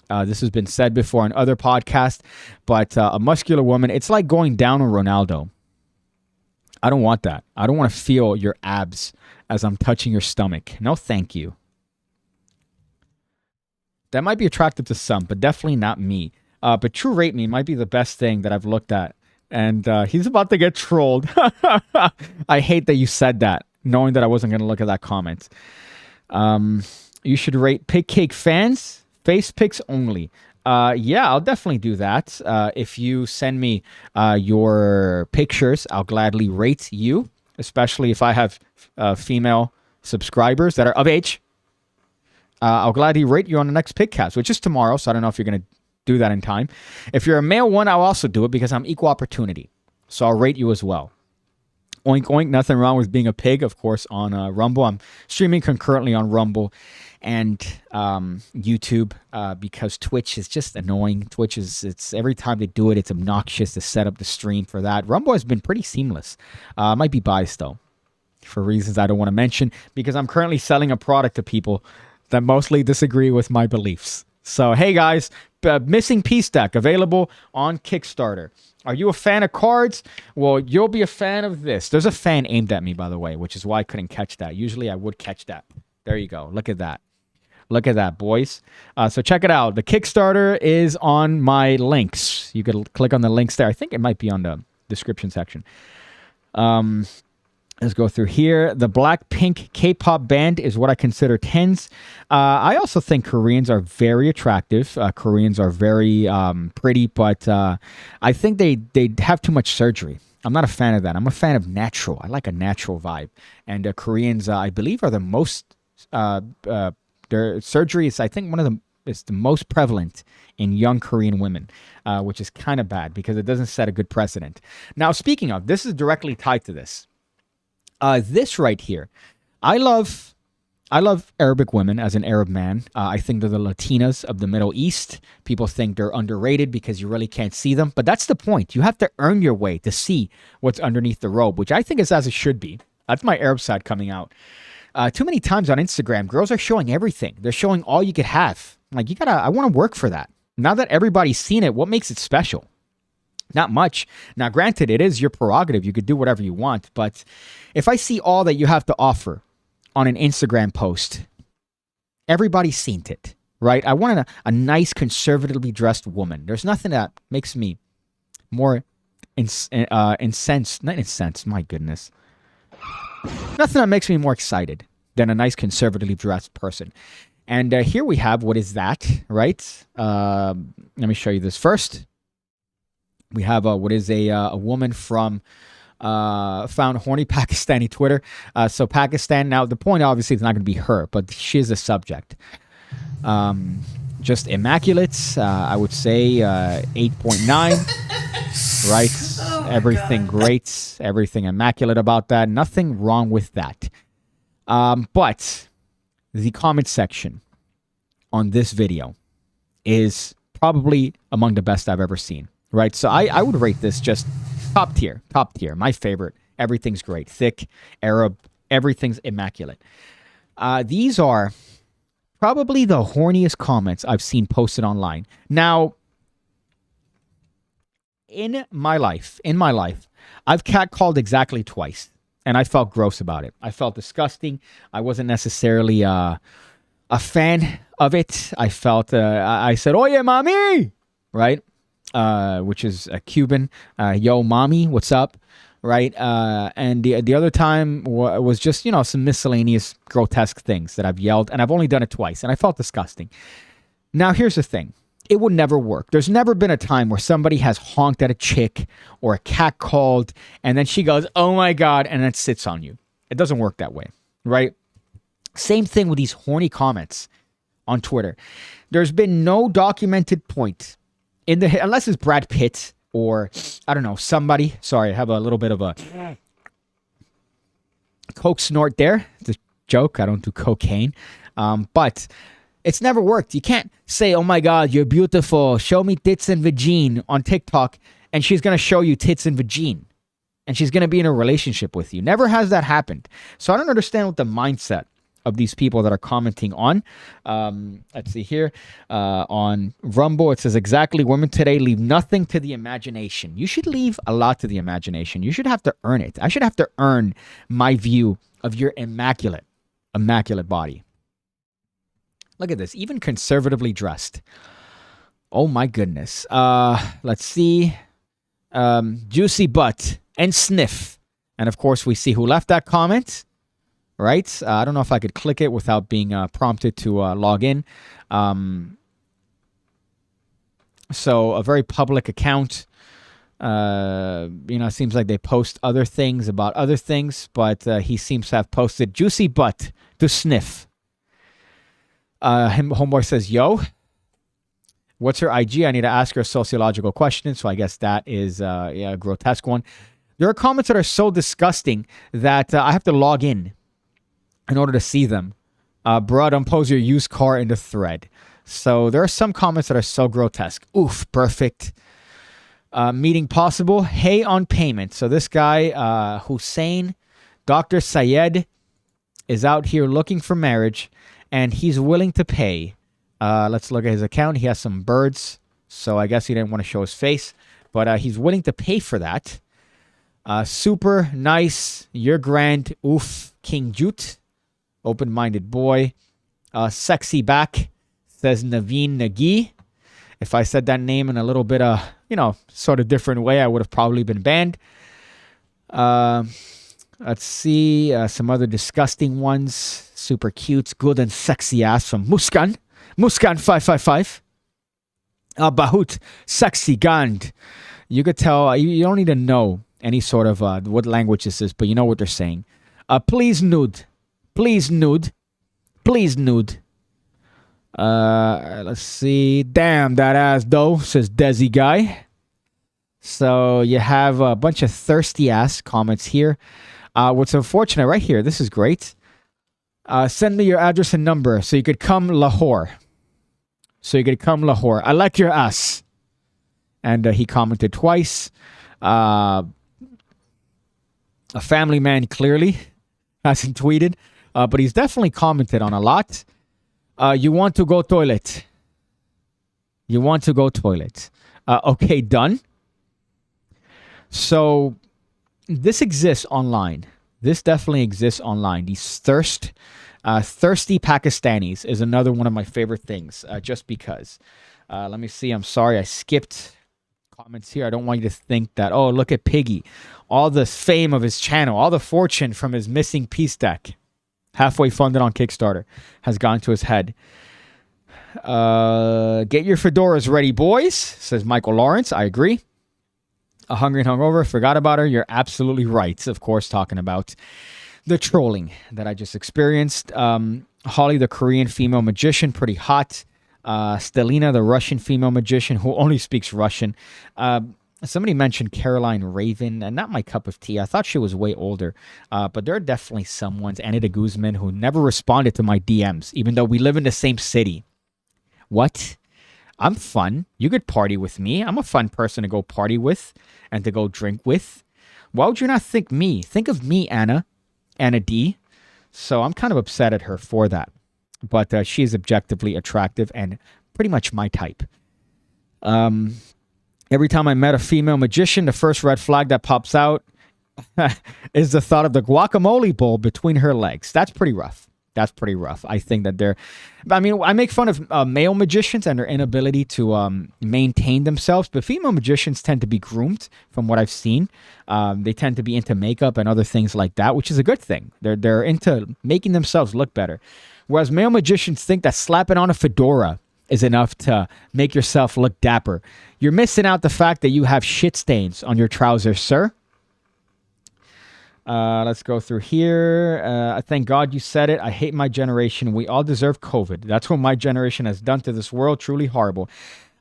This has been said before on other podcasts, but a muscular woman, it's like going down on Ronaldo. I don't want that. I don't want to feel your abs as I'm touching your stomach. No, thank you. That might be attractive to some, but definitely not me. But True Rate Me might be the best thing that I've looked at. And he's about to get trolled. I hate that you said that, knowing that I wasn't going to look at that comment. You should rate PigCake fans, face pics only. Yeah, I'll definitely do that. If you send me your pictures, I'll gladly rate you, especially if I have female subscribers that are of age. I'll gladly rate you on the next Pigcast, which is tomorrow, so I don't know if you're going to do that in time. If you're a male one, I'll also do it because I'm equal opportunity. So I'll rate you as well. Oink, oink, nothing wrong with being a pig, of course, on Rumble. I'm streaming concurrently on Rumble and YouTube because Twitch is just annoying. Twitch it's every time they do it, it's obnoxious to set up the stream for that. Rumble has been pretty seamless. Might be biased, though, for reasons I don't want to mention, because I'm currently selling a product to people that mostly disagree with my beliefs. So, hey guys, Missing Piece Deck available on Kickstarter. Are you a fan of cards? Well, you'll be a fan of this. There's a fan aimed at me, by the way, which is why I couldn't catch that. Usually I would catch that. There you go. Look at that. Look at that, boys. So check it out. The Kickstarter is on my links. You can click on the links there. I think it might be on the description section. Let's go through here. The Blackpink K-pop band is what I consider tens. I also think Koreans are very attractive. Koreans are very pretty, but I think they have too much surgery. I'm not a fan of that. I'm a fan of natural. I like a natural vibe. And Koreans, I believe, are the most... their surgery is, I think, it's the most prevalent in young Korean women, which is kind of bad because it doesn't set a good precedent. Now, speaking of, this is directly tied to this. This right here, I love Arabic women as an Arab man. I think they're the Latinas of the Middle East. People think they're underrated because you really can't see them. But that's the point. You have to earn your way to see what's underneath the robe, which I think is as it should be. That's my Arab side coming out. Too many times on Instagram, girls are showing everything. They're showing all you could have. Like, I want to work for that. Now that everybody's seen it, what makes it special? Not much. Now, granted, it is your prerogative. You could do whatever you want. But if I see all that you have to offer on an Instagram post, everybody's seen it, right? I want a nice, conservatively dressed woman. There's nothing that makes me more incensed. Not incensed, my goodness. Nothing that makes me more excited than a nice, conservatively dressed person. And here we have, what is that, right? Let me show you this first. We have what is a woman from found horny Pakistani Twitter. So Pakistan, now the point obviously is not going to be her, but she is a subject. Just immaculate, I would say 8.9, right? Oh everything God. Great, everything immaculate about that. Nothing wrong with that. But the comment section on this video is probably among the best I've ever seen. Right, so I would rate this just top tier, my favorite. Everything's great, thick, Arab, everything's immaculate. These are probably the horniest comments I've seen posted online. Now, in my life, I've catcalled exactly twice, and I felt gross about it. I felt disgusting. I wasn't necessarily a fan of it. I felt, I said, "Oye, mami," right? Which is a Cuban, yo, mommy, what's up, right? And the other time was just, some miscellaneous grotesque things that I've yelled, and I've only done it twice, and I felt disgusting. Now, here's the thing. It would never work. There's never been a time where somebody has honked at a chick or a cat called, and then she goes, oh my God, and then it sits on you. It doesn't work that way, right? Same thing with these horny comments on Twitter. There's been no documented point unless it's Brad Pitt or, I don't know, somebody. Sorry, I have a little bit of a coke snort there. It's a joke. I don't do cocaine. But It's never worked. You can't say, oh my God, you're beautiful. Show me tits and vagine on TikTok. And she's going to show you tits and vagine. And she's going to be in a relationship with you. Never has that happened. So I don't understand what the mindset of these people that are commenting on. Let's see here. On Rumble, it says, exactly, women today leave nothing to the imagination. You should leave a lot to the imagination. You should have to earn it. I should have to earn my view of your immaculate body. Look at this. Even conservatively dressed. Oh my goodness. Let's see. Juicy butt and sniff. And of course, we see who left that comment. Right? I don't know if I could click it without being prompted to log in. So a very public account. It seems like they post other things about other things, but he seems to have posted juicy butt to sniff. Homeboy says, yo, what's her IG? I need to ask her a sociological question. So I guess that is a grotesque one. There are comments that are so disgusting that I have to log in order to see them. Bro, don't pose your used car in the thread. So there are some comments that are so grotesque. Oof, perfect. Meeting possible. Hey on payment. So this guy, Hussein, Dr. Sayed, is out here looking for marriage, and he's willing to pay. Let's look at his account. He has some birds, so I guess he didn't want to show his face, but he's willing to pay for that. Super nice. You're grand. Oof. King Jute. Open-minded boy. Sexy back, says Naveen Nagi. If I said that name in a little bit sort of different way, I would have probably been banned. Let's see. Some other disgusting ones. Super cute. Good and sexy ass from Muskan. Muskan 555. Bahut. Sexy Gand. You could tell. You don't need to know any sort of what language this is, but you know what they're saying. Please nude. Please nude. Please nude. Let's see. Damn that ass though, says Desi guy. So you have a bunch of thirsty ass comments here. What's unfortunate right here, this is great. Send me your address and number so you could come Lahore. I like your ass. And he commented twice. A family man clearly hasn't tweeted. But he's definitely commented on a lot. You want to go toilet. Okay, done. So this exists online. This definitely exists online. These thirsty Pakistanis is another one of my favorite things, just because. Let me see. I'm sorry. I skipped comments here. I don't want you to think that, oh, look at Piggy. All the fame of his channel, all the fortune from his missing piece deck, halfway funded on Kickstarter, has gone to his head. Get your fedoras ready, boys, says Michael Lawrence. I agree. A hungry and hungover. Forgot about her. You're absolutely right. Of course, talking about the trolling that I just experienced. Holly, the Korean female magician, pretty hot. Stelina, the Russian female magician who only speaks Russian. Somebody mentioned Caroline Raven, and not my cup of tea. I thought she was way older. But there are definitely some ones, Anita Guzman, who never responded to my DMs, even though we live in the same city. What? I'm fun. You could party with me. I'm a fun person to go party with and to go drink with. Why would you not think me? Think of me, Anna D. So I'm kind of upset at her for that. But she is objectively attractive and pretty much my type. Every time I met a female magician, the first red flag that pops out is the thought of the guacamole bowl between her legs. That's pretty rough. I think that I make fun of male magicians and their inability to maintain themselves, but female magicians tend to be groomed from what I've seen. They tend to be into makeup and other things like that, which is a good thing. They're into making themselves look better. Whereas male magicians think that slapping on a fedora is enough to make yourself look dapper. You're missing out the fact that you have shit stains on your trousers, sir. Let's go through here. Thank God you said it. I hate my generation. We all deserve COVID. That's what my generation has done to this world. Truly horrible.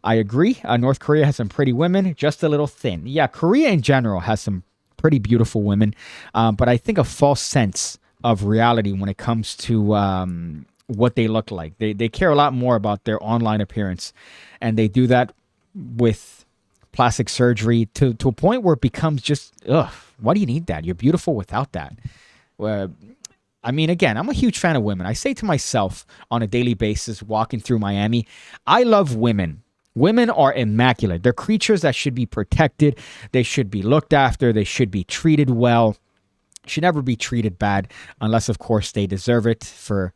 I agree. North Korea has some pretty women, just a little thin. Yeah, Korea in general has some pretty beautiful women. But I think a false sense of reality when it comes to what they look like. They care a lot more about their online appearance, and they do that with plastic surgery to a point where it becomes just, ugh, why do you need that? You're beautiful without that. I mean, again, I'm a huge fan of women. I say to myself on a daily basis, walking through Miami, I love women. Women are immaculate. They're creatures that should be protected. They should be looked after. They should be treated well. Should never be treated bad unless, of course, they deserve it for,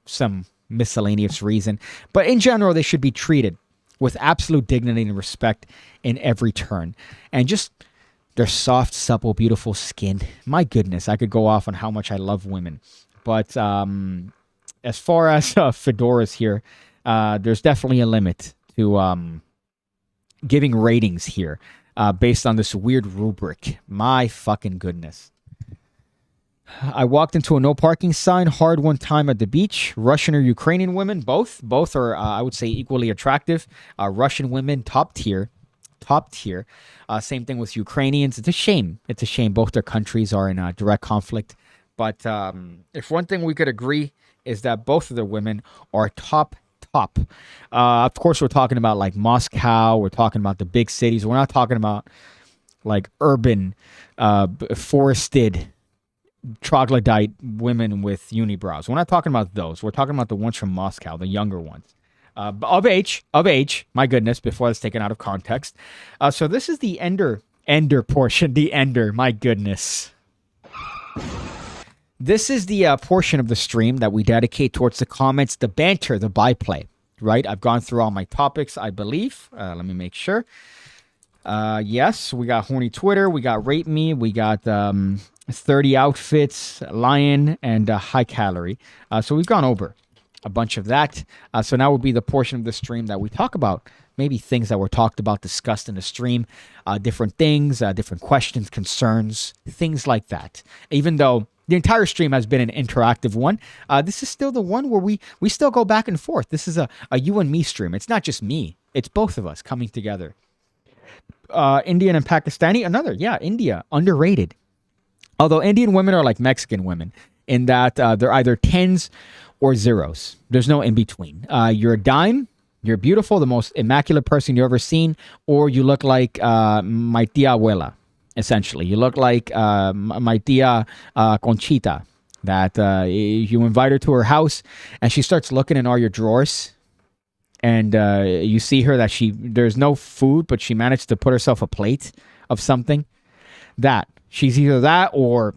some miscellaneous reason. But in general, they should be treated with absolute dignity and respect in every turn. And just their soft, supple, beautiful skin. My goodness, I could go off on how much I love women. But as far as fedoras here, there's definitely a limit to giving ratings here based on this weird rubric. My fucking goodness. I walked into a no parking sign hard one time at the beach. Russian or Ukrainian women, both are, I would say, equally attractive. Russian women, top tier. Same thing with Ukrainians. It's a shame. Both their countries are in direct conflict. But if one thing we could agree is that both of the women are top. Of course, we're talking about like Moscow. We're talking about the big cities. We're not talking about like urban, forested, troglodyte women with unibrows. We're not talking about those. We're talking about the ones from Moscow, the younger ones. Of age, my goodness, before it's taken out of context. So this is the ender portion, my goodness. This is the portion of the stream that we dedicate towards the comments, the banter, the byplay, right? I've gone through all my topics, I believe. Let me make sure. Yes, we got Horny Twitter, we got Rate Me, we got 30 Outfits, Lion, and High Calorie. So we've gone over a bunch of that. So now would be the portion of the stream that we talk about maybe things that were talked about, discussed in the stream, different things, different questions, concerns, things like that. Even though the entire stream has been an interactive one, this is still the one where we still go back and forth. This is a you and me stream. It's not just me. It's both of us coming together. Indian and Pakistani, India, underrated. Although Indian women are like Mexican women in that they're either 10s or 0s. There's no in between. You're a dime, you're beautiful, the most immaculate person you've ever seen, or you look like my tia abuela, essentially. You look like my tia Conchita, that you invite her to her house and she starts looking in all your drawers. And you see her that there's no food, but she managed to put herself a plate of something. She's either that or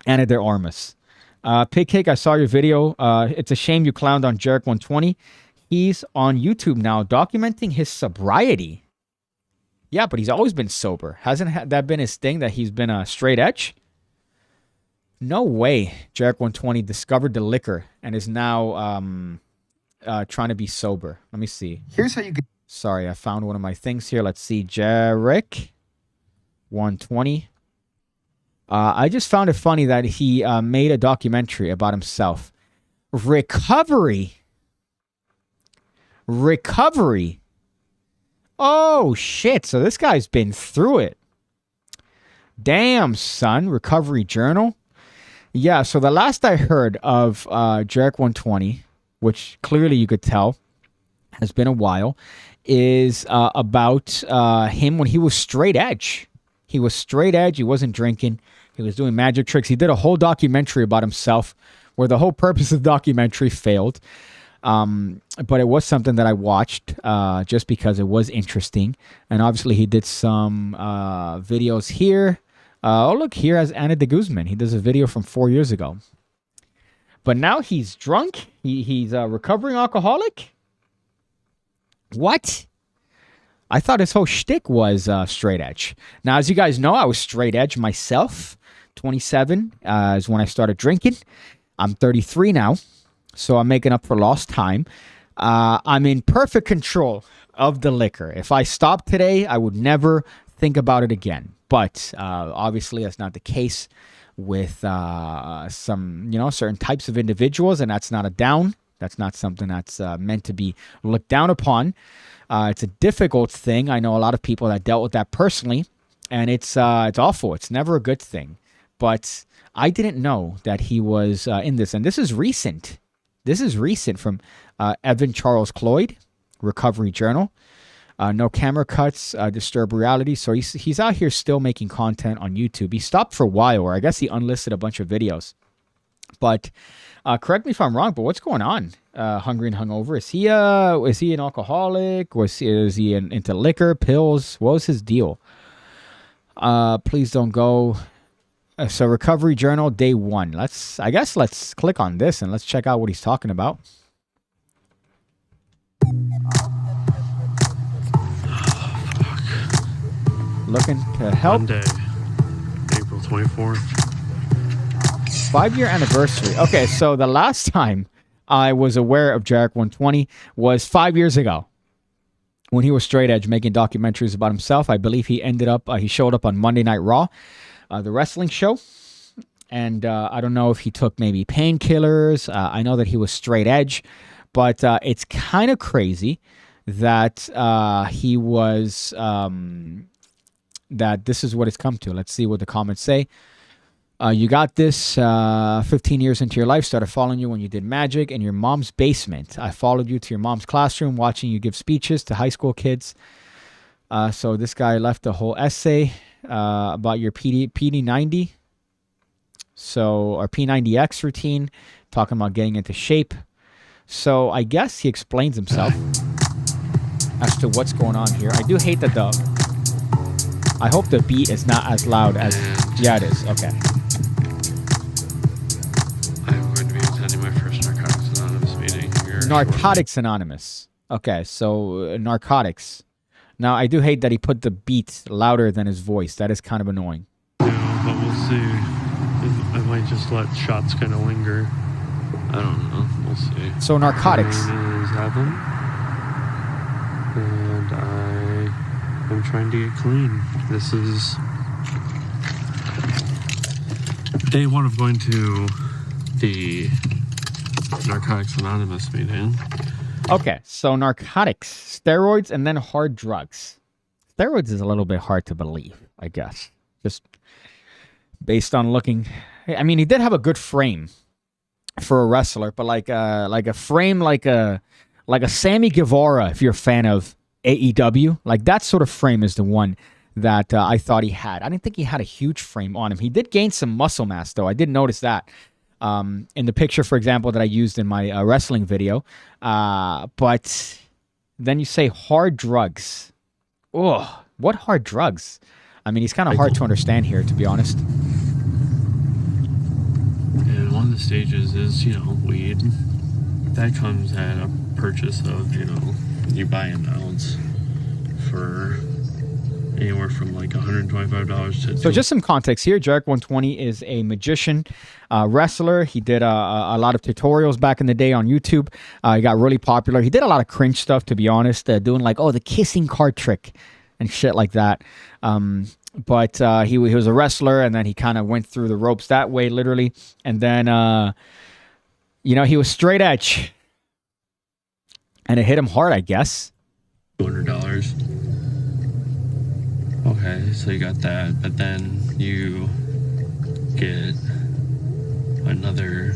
Ana de Armas. PigCake, I saw your video. It's a shame you clowned on Jerk 120. He's on YouTube now documenting his sobriety. Yeah, but he's always been sober. Hasn't that been his thing, that he's been a straight edge? No way. Jerk 120 discovered the liquor and is now trying to be sober. Let me see.
Here's how you get.
Sorry, I found one of my things here. Let's see. Jarek 120. I just found it funny that he made a documentary about himself. Recovery. Oh, shit. So this guy's been through it. Damn, son. Recovery journal. Yeah, so the last I heard of Jarek 120, which clearly you could tell has been a while, is about him when he was straight edge. He was straight edge. He wasn't drinking. He was doing magic tricks. He did a whole documentary about himself where the whole purpose of the documentary failed. But it was something that I watched just because it was interesting. And obviously he did some videos here. Oh, look, here has Ana de Guzman. He does a video from 4 years ago. But now he's drunk. He's a recovering alcoholic. What? I thought his whole shtick was straight edge. Now, as you guys know, I was straight edge myself. 27 is when I started drinking. I'm 33 now, so I'm making up for lost time. I'm in perfect control of the liquor. If I stopped today, I would never think about it again. But obviously, that's not the case with some, certain types of individuals, and that's not a down. That's not something that's meant to be looked down upon. It's a difficult thing. I know a lot of people that dealt with that personally, and it's awful. It's never a good thing. But I didn't know that he was in this. And this is recent. This is recent from Evan Charles Cloyd, Recovery Journal. No camera cuts, disturb reality. So he's out here still making content on YouTube. He stopped for a while, or I guess he unlisted a bunch of videos. But correct me if I'm wrong, but what's going on? Hungry and Hungover. Is he an alcoholic? Is he into liquor, pills? What was his deal? Please don't go. So Recovery Journal, day 1. Let's click on this and let's check out what he's talking about. Looking to help.
Monday, April 24th.
5-year anniversary. Okay, so the last time I was aware of Jarek 120 was 5 years ago when he was straight edge making documentaries about himself. I believe he showed up on Monday Night Raw, the wrestling show. And I don't know if he took maybe painkillers. I know that he was straight edge, but it's kind of crazy that he was, that this is what it's come to. Let's see what the comments say. You got this 15 years into your life, started following you when you did magic in your mom's basement. I followed you to your mom's classroom, watching you give speeches to high school kids. So this guy left a whole essay about your PD90. So our P90X routine, talking about getting into shape. So I guess he explains himself as to what's going on here. I do hate that I hope the beat is not as loud as... Yeah, it is. Okay.
I'm going to be attending my first Narcotics Anonymous meeting here.
Narcotics Anonymous. Okay, so narcotics. Now, I do hate that he put the beat louder than his voice. That is kind of annoying.
Yeah, but we'll see. I might just let shots kind of linger. I don't know. We'll see.
So narcotics.
My name is Evan, and I'm trying to get clean. This is day 1 of going to the Narcotics Anonymous meeting.
Okay, so narcotics, steroids, and then hard drugs. Steroids is a little bit hard to believe, I guess. Just based on looking... I mean, he did have a good frame for a wrestler, but like a frame like a Sammy Guevara, if you're a fan of AEW, like that sort of frame is the one that I thought he had. I didn't think he had a huge frame on him. He did gain some muscle mass, though. I did notice that in the picture, for example, that I used in my wrestling video. But then you say hard drugs. Oh, what hard drugs? I mean, he's kind of hard to understand here, to be honest.
And one of the stages is, weed. That comes at a purchase of, you buy an ounce for anywhere from like $125 to...
So just some context here. Jarek 120 is a magician, wrestler. He did a lot of tutorials back in the day on YouTube. He got really popular. He did a lot of cringe stuff, to be honest, doing like, the kissing card trick and shit like that. But he was a wrestler, and then he kind of went through the ropes that way, literally. And then, he was straight edge. And it hit him hard, I guess.
$200. Okay, so you got that, but then you get another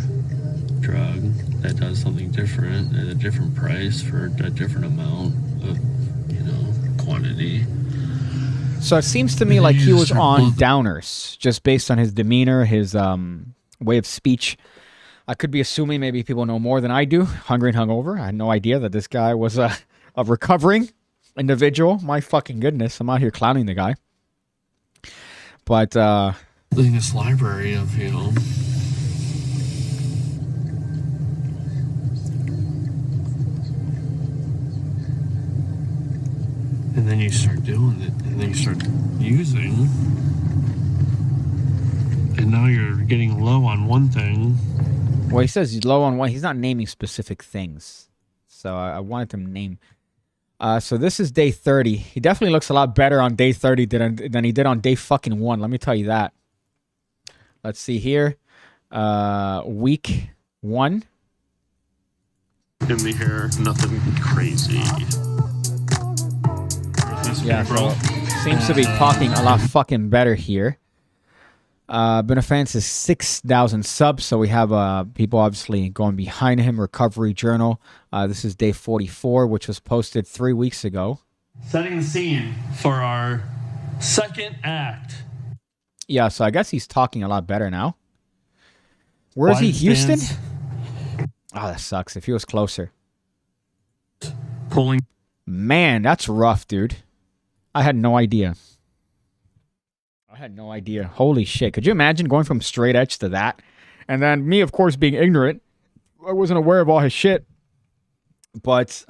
drug that does something different at a different price for a different amount of, quantity.
So it seems to me like he was on downers, just based on his demeanor, his way of speech. I could be assuming maybe people know more than I do. Hungry and hungover. I had no idea that this guy was a recovering individual. My fucking goodness. I'm out here clowning the guy. But
in this library of, and then you start doing it, and then you start using, and now you're getting low on one thing.
Well, he says he's low on one. He's not naming specific things. So I wanted to name. So this is day 30. He definitely looks a lot better on day 30 than he did on day fucking 1. Let me tell you that. Let's see here. Week 1.
In the hair, nothing crazy.
Yeah, so seems to be talking a lot fucking better here. Been a fan since 6,000 subs, so we have people obviously going behind him. Recovery Journal. This is day 44, which was posted 3 weeks ago.
Setting the scene for our second act.
Yeah, so I guess he's talking a lot better now. Where is he? Houston? Oh, that sucks. If he was closer.
Pulling.
Man, that's rough, dude. I had no idea. Holy shit. Could you imagine going from straight edge to that? And then me, of course, being ignorant. I wasn't aware of all his shit. But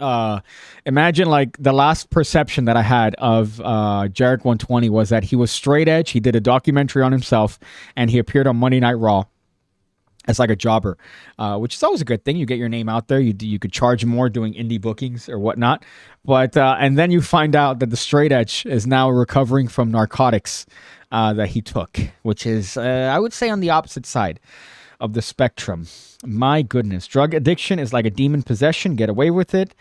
imagine like the last perception that I had of Jarek 120 was that he was straight edge. He did a documentary on himself and he appeared on Monday Night Raw as like a jobber, which is always a good thing. You get your name out there. You could charge more doing indie bookings or whatnot. But and then you find out that the straight edge is now recovering from narcotics that he took, which is, I would say, on the opposite side of the spectrum. My goodness. Drug addiction is like a demon possession. Get away with it.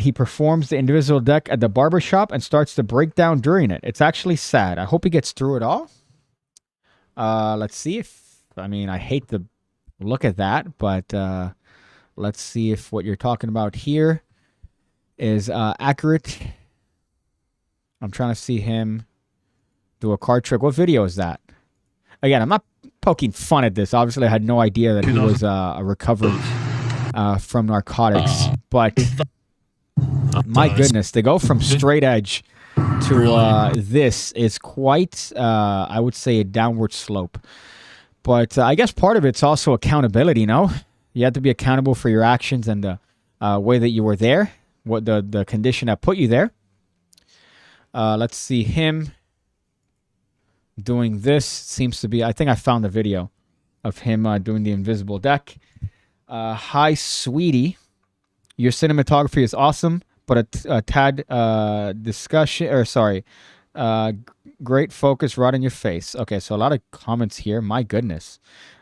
He performs the invisible deck at the barbershop and starts to break down during it. It's actually sad. I hope he gets through it all. Let's see if... I mean, I hate to look at that, but let's see if what you're talking about here is accurate. I'm trying to see him do a card trick. What video is that? Again, I'm not poking fun at this. Obviously, I had no idea that he was a recovery from narcotics. But my goodness, to go from straight edge to this is quite, I would say, a downward slope. But I guess part of it's also accountability, no? You have to be accountable for your actions and the way that you were there, what the condition that put you there. Let's see him doing this. Seems to be, I think I found the video of him doing the invisible deck. Hi, sweetie. Your cinematography is awesome, but a tad discussion, or sorry, great focus right in your face. Okay, so a lot of comments here. My goodness.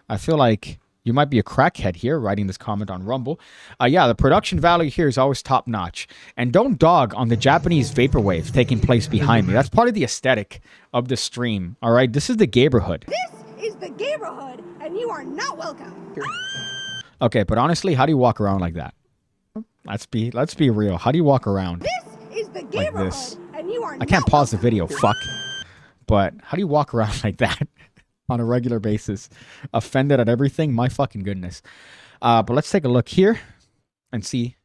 I feel like you might be a crackhead here writing this comment on Rumble. Yeah, the production value here is always top notch. And don't dog on the Japanese vaporwave taking place behind me. That's part of the aesthetic of the stream. All right, this is the Gaberhood.
This is the Gaberhood, and you are not welcome.
Okay, but honestly, how do you walk around like that? Let's be real. How do you walk around?
This is the
Like
Gaberhood,
this.
and you are
I can't
not
pause the
welcome.
video, fuck. But how do you walk around like that on a regular basis? Offended at everything? My fucking goodness. But let's take a look here and see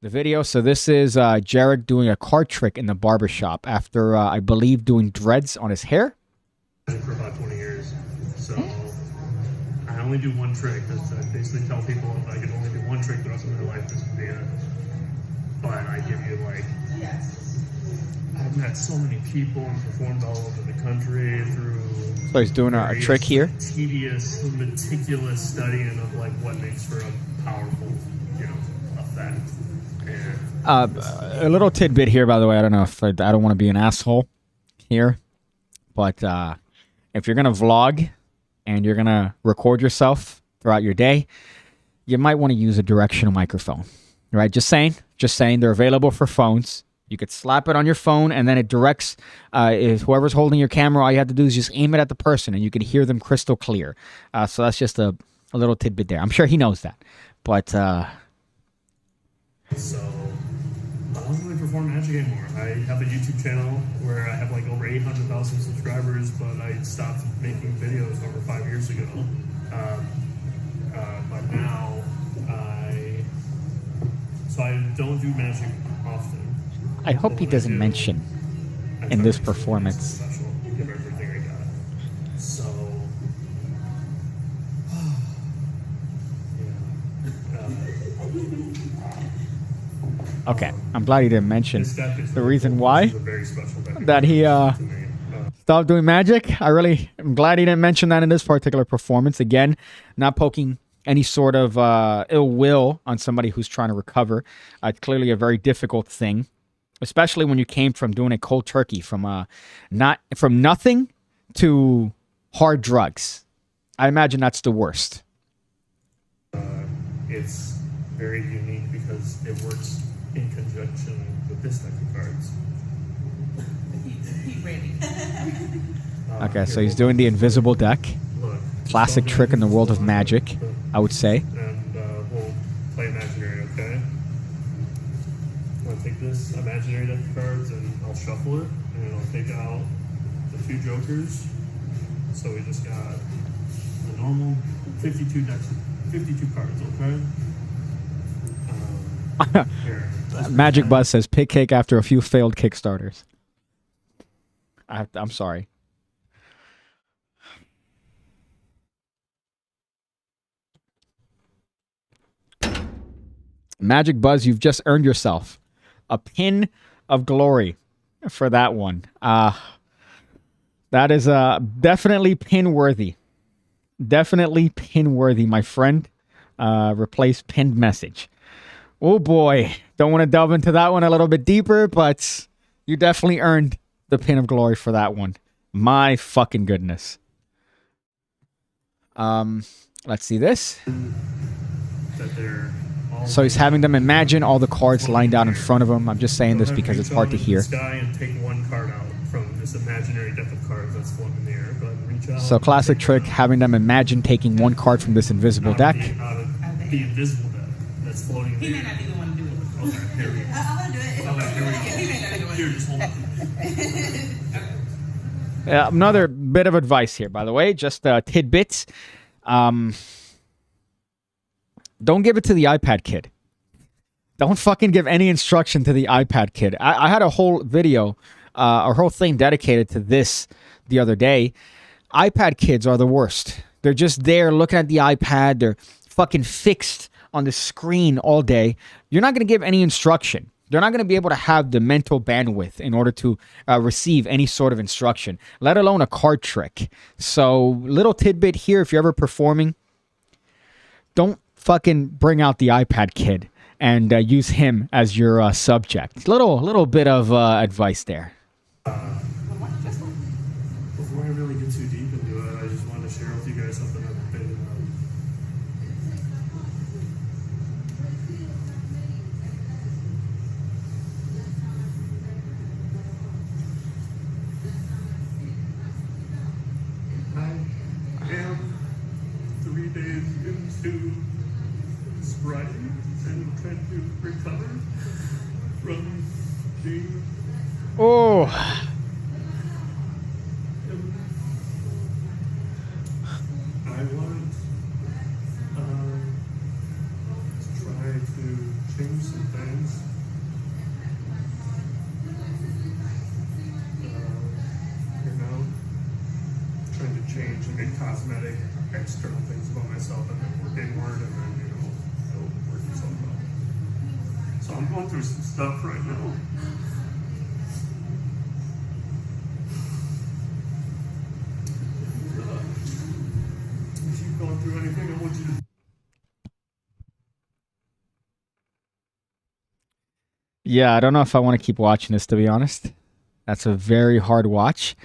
the video. So this is Jarek doing a card trick in the barbershop after, I believe, doing dreads on his hair.
For about 20 years. So I only do one trick. I basically tell people if I can only do one trick the rest of their life, this would be it. But I give you like... I've met so many people and performed all over the country through...
So he's doing a trick here.
Tedious, meticulous studying of like what makes for a powerful, effect. And
A little tidbit here, by the way. I don't know if I don't want to be an asshole here. But if you're going to vlog and you're going to record yourself throughout your day, you might want to use a directional microphone. Right? Just saying. They're available for phones. You could slap it on your phone, and then it directs, if whoever's holding your camera, all you have to do is just aim it at the person, and you can hear them crystal clear. So that's just a little tidbit there. I'm sure he knows that. But... So,
I don't really perform magic anymore. I have a YouTube channel where I have like over 800,000 subscribers, but I stopped making videos over 5 years ago. But now, I don't do magic often.
I hope he doesn't mention in this performance.
Give everything I got. So,
Okay, I'm glad he didn't mention the reason why that he stopped doing magic. I'm glad he didn't mention that in this particular performance. Again, not poking any sort of ill will on somebody who's trying to recover. It's clearly a very difficult thing, especially when you came from doing it cold turkey, from nothing to hard drugs. I imagine that's the worst.
It's very unique because it works in conjunction with this type of cards.
Okay, so he's doing the invisible deck.
Look,
Classic trick in the world of magic, I would say.
And we'll play imaginary, okay? I'm gonna take this imaginary deck of cards and I'll shuffle it, and I'll take out the 2 jokers. So we just got the normal 52 decks, 52 cards, okay? Here.
Magic Buzz says PigCake after a few failed Kickstarters. I'm sorry. Magic Buzz, you've just earned yourself a pin of glory for that one. That is definitely pin worthy. Definitely pin worthy, my friend. Replace pinned message. Oh boy, don't want to delve into that one a little bit deeper, but you definitely earned the pin of glory for that one. My fucking goodness. Let's see this. So he's having them imagine all the cards lined out in front of him. I'm just saying this because it's hard to hear.
And take 1 card out from this imaginary deck of cards that's floating in the air. Go ahead and reach out.
So classic trick, having them imagine taking 1 card from this invisible deck.
Out of the invisible deck that's floating in the air.
He may not be the one to do it.
Okay, here we go.
I'm gonna do it.
Okay, here we go.
He may not be the one.
Here, just hold on.
Another bit of advice here, by the way, just tidbits. Don't give it to the iPad kid. Don't fucking give any instruction to the iPad kid. I had a whole video, a whole thing dedicated to this the other day. iPad kids are the worst. They're just there looking at the iPad. They're fucking fixed on the screen all day. You're not going to give any instruction. They're not going to be able to have the mental bandwidth in order to receive any sort of instruction, let alone a card trick. So, little tidbit here, if you're ever performing, don't fucking bring out the iPad kid and use him as your subject. Little bit of advice there.
Before I really get too deep into it, I just wanted to share with you guys something I've been I am 3 days into writing and trying to recover from being.
Oh.
I want to try to change some things. Trying to change and make cosmetic, external things about myself and then work inward and then, it'll work itself out. So I'm going through some stuff right now. If you've gone through anything, I want you to.
Yeah, I don't know if I want to keep watching this, to be honest. That's a very hard watch.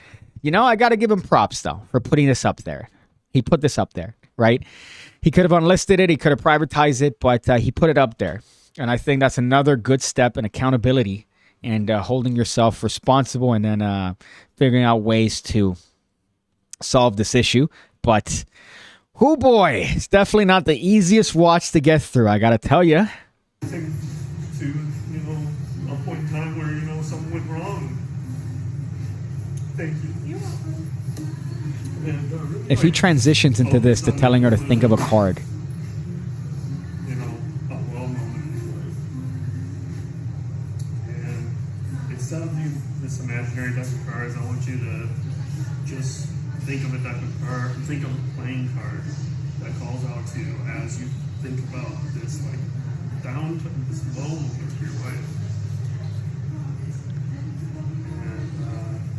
I got to give him props, though, for putting this up there. He put this up there, right? He could have unlisted it. He could have privatized it, but he put it up there. And I think that's another good step in accountability and holding yourself responsible and then figuring out ways to solve this issue. But, oh boy, it's definitely not the easiest watch to get through, I got to tell you.
To, a point in time where, something went wrong. Thank you. You're welcome. And, really
if he transitions into this to telling her to think of a card.
A well moment. And instead of this imaginary deck of cards, I want you to just think of a deck of cards, think of a playing card that calls out to you as you think about this, down to this low moment of your life.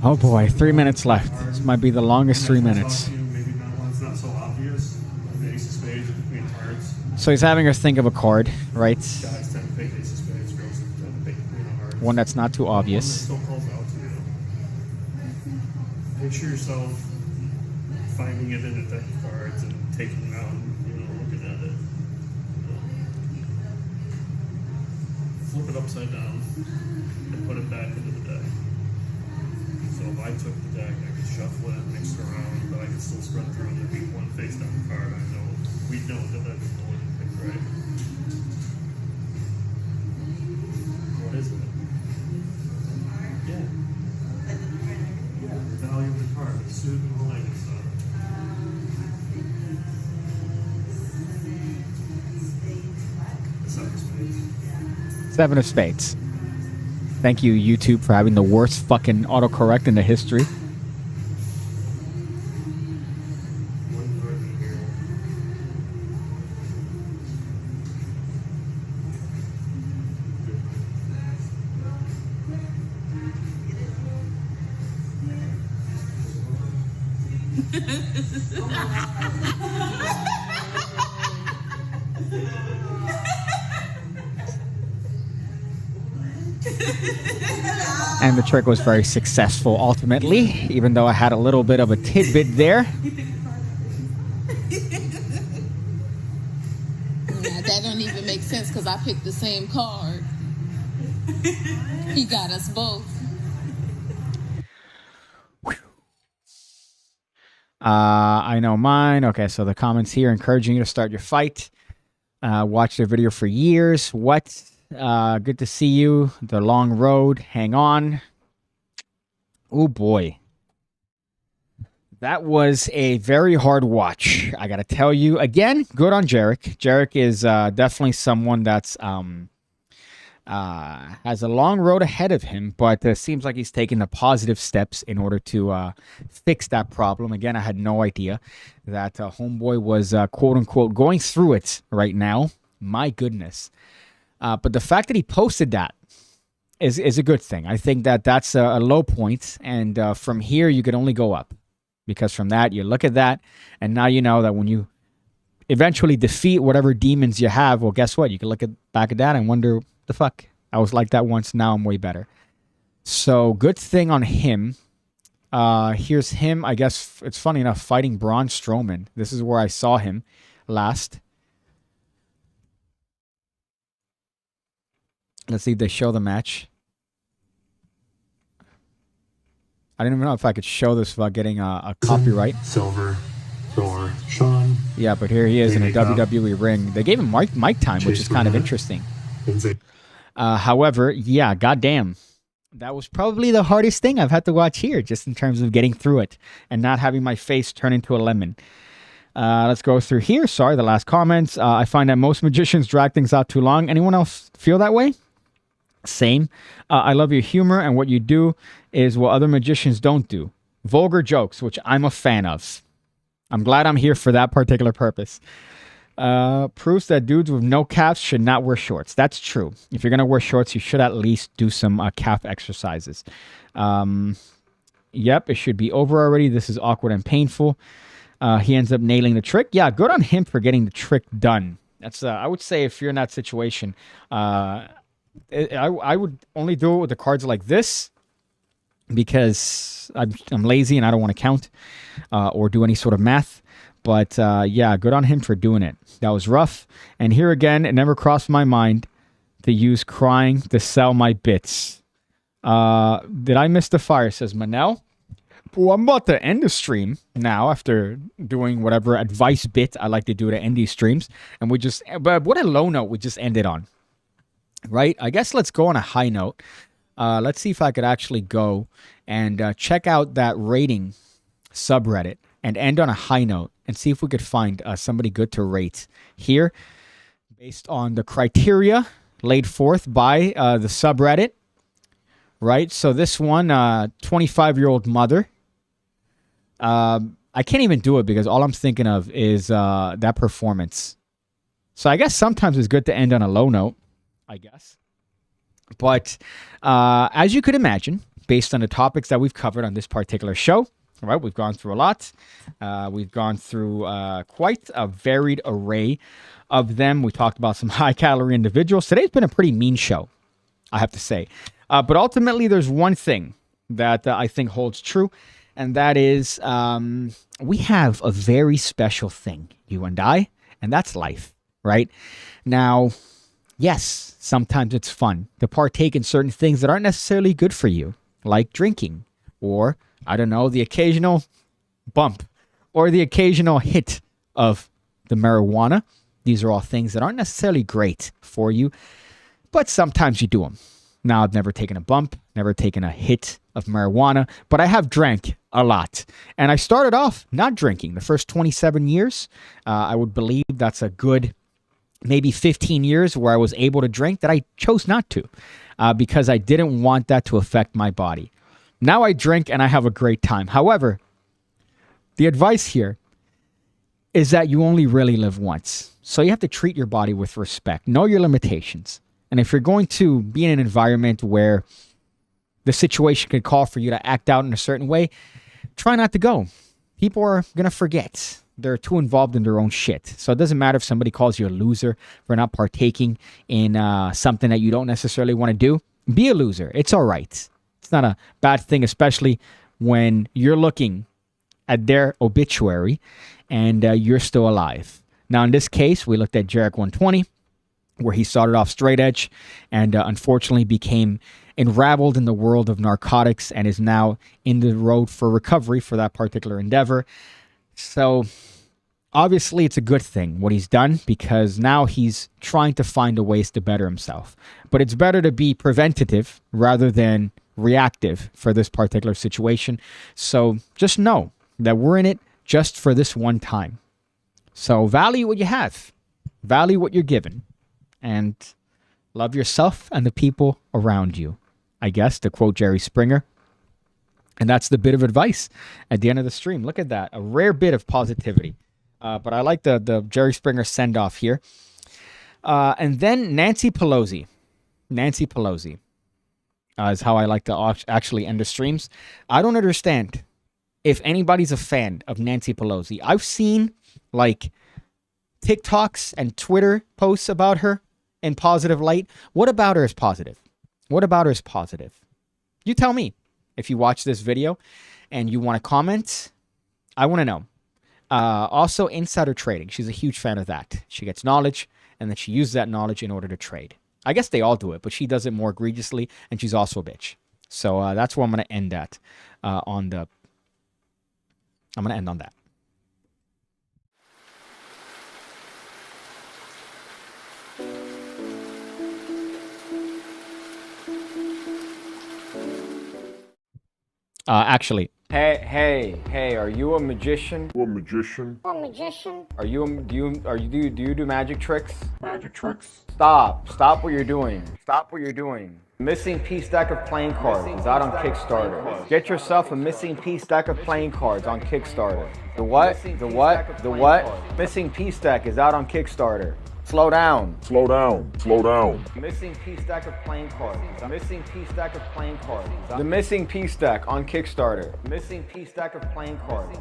Oh boy, 3 minutes left. This might be the longest 3 minutes.
Maybe it's not so obvious. The ace of spades between cards.
So he's having her think of a card, right?
Guys tend to pick ace of spades, girls tend to pick queen of hearts.
One that's not too obvious.
One that still calls out to you. Picture yourself finding it in a deck of cards and taking it out and looking at it. Flip it upside down and put it back into the deck. So if I took the deck, I could shuffle it, mix it around, but I could still spread through and there'd be one face down the card. I know we know that that's the one you picked, right? What is it? Yeah. Yeah, the value of the card, the suit and all that good stuff. The seven of spades.
7 of spades. Thank you, YouTube, for having the worst fucking autocorrect in the history.
One card in here.
And the trick was very successful ultimately, even though I had a little bit of a tidbit there.
Yeah, that don't even make sense because I picked the same card. He got us both.
I know mine. Okay, so the comments here encouraging you to start your fight. Watch their video for years. What? Good to see you. The long road. Hang on. Oh boy. That was a very hard watch. I gotta tell you. Again, good on Jarek. Jarek is definitely someone that's has a long road ahead of him, but seems like he's taking the positive steps in order to fix that problem. Again, I had no idea that Homeboy was quote unquote going through it right now. My goodness. But the fact that he posted that is a good thing. I think that that's a low point, and from here you can only go up, because from that you look at that, and now you know that when you eventually defeat whatever demons you have, well, guess what? You can look back at that and wonder, the fuck, I was like that once. Now I'm way better. So good thing on him. Here's him. I guess it's funny enough fighting Braun Strowman. This is where I saw him last. Let's see if they show the match. I didn't even know if I could show this without getting a copyright.
Silver, Thor, Sean.
Yeah, but here he is in a WWE ring. They gave him mic time, which is kind of interesting. However, yeah, goddamn. That was probably the hardest thing I've had to watch here, just in terms of getting through it and not having my face turn into a lemon. Let's go through here. Sorry, the last comments. I find that most magicians drag things out too long. Anyone else feel that way? Same. I love your humor, and what you do is what other magicians don't do. Vulgar jokes, which I'm a fan of. I'm glad I'm here for that particular purpose. Proves that dudes with no calves should not wear shorts. That's true. If you're going to wear shorts, you should at least do some calf exercises. Yep, it should be over already. This is awkward and painful. He ends up nailing the trick. Yeah, good on him for getting the trick done. That's I would say if you're in that situation, I would only do it with the cards like this, because I'm lazy and I don't want to count or do any sort of math. But yeah, good on him for doing it. That was rough. And here again, it never crossed my mind to use crying to sell my bits. Did I miss the fire, says Manel. Well, I'm about to end the stream now after doing whatever advice bit I like to do to end these streams. And but what a low note we just ended on. Right? I guess let's go on a high note. Let's see if I could actually go and check out that rating subreddit and end on a high note and see if we could find somebody good to rate here based on the criteria laid forth by the subreddit. Right? So this one, 25-year-old mother. I can't even do it because all I'm thinking of is that performance. So I guess sometimes it's good to end on a low note, I guess. But as you could imagine, based on the topics that we've covered on this particular show, all right, we've gone through a lot. We've gone through quite a varied array of them. We talked about some high-calorie individuals. Today's been a pretty mean show, I have to say. But ultimately, there's one thing that I think holds true, and that is we have a very special thing, you and I, and that's life, right? Now, yes, sometimes it's fun to partake in certain things that aren't necessarily good for you, like drinking, or, I don't know, the occasional bump or the occasional hit of the marijuana. These are all things that aren't necessarily great for you, but sometimes you do them. Now, I've never taken a bump, never taken a hit of marijuana, but I have drank a lot. And I started off not drinking. The first 27 years, I would believe that's a good maybe 15 years where I was able to drink that I chose not to because I didn't want that to affect my body. Now I drink and I have a great time. However, the advice here is that you only really live once. So you have to treat your body with respect. Know your limitations. And if you're going to be in an environment where the situation could call for you to act out in a certain way, try not to go. People are going to forget. They're too involved in their own shit. So it doesn't matter if somebody calls you a loser for not partaking in something that you don't necessarily want to do. Be a loser. It's all right. It's not a bad thing, especially when you're looking at their obituary and you're still alive. Now, in this case, we looked at Jarek 120, where he started off straight edge and unfortunately became enraveled in the world of narcotics and is now in the road for recovery for that particular endeavor. So obviously it's a good thing what he's done because now he's trying to find a ways to better himself. But it's better to be preventative rather than reactive for this particular situation. So just know that we're in it just for this one time. So value what you have. Value what you're given. And love yourself and the people around you, I guess, to quote Jerry Springer. And that's the bit of advice at the end of the stream. Look at that. A rare bit of positivity. But I like the Jerry Springer send-off here. And then Nancy Pelosi. Nancy Pelosi is how I like to actually end the streams. I don't understand if anybody's a fan of Nancy Pelosi. I've seen like TikToks and Twitter posts about her in positive light. What about her is positive? What about her is positive? You tell me. If you watch this video and you want to comment, I want to know. Also, insider trading. She's a huge fan of that. She gets knowledge, and then she uses that knowledge in order to trade. I guess they all do it, but she does it more egregiously, and she's also a bitch. So that's where I'm going to end at I'm going to end on that. Actually, hey, are you a magician?
A magician.
A magician.
Do you do magic tricks?
Magic tricks.
Stop what you're doing. Stop what you're doing. Missing piece deck of playing cards is out on Kickstarter. Get yourself a missing piece deck of playing cards on Kickstarter. The what? Missing piece deck is out on Kickstarter. Slow down. Missing piece deck of playing cards. Missing piece deck of playing cards. The missing piece deck on Kickstarter. Missing piece deck of playing cards.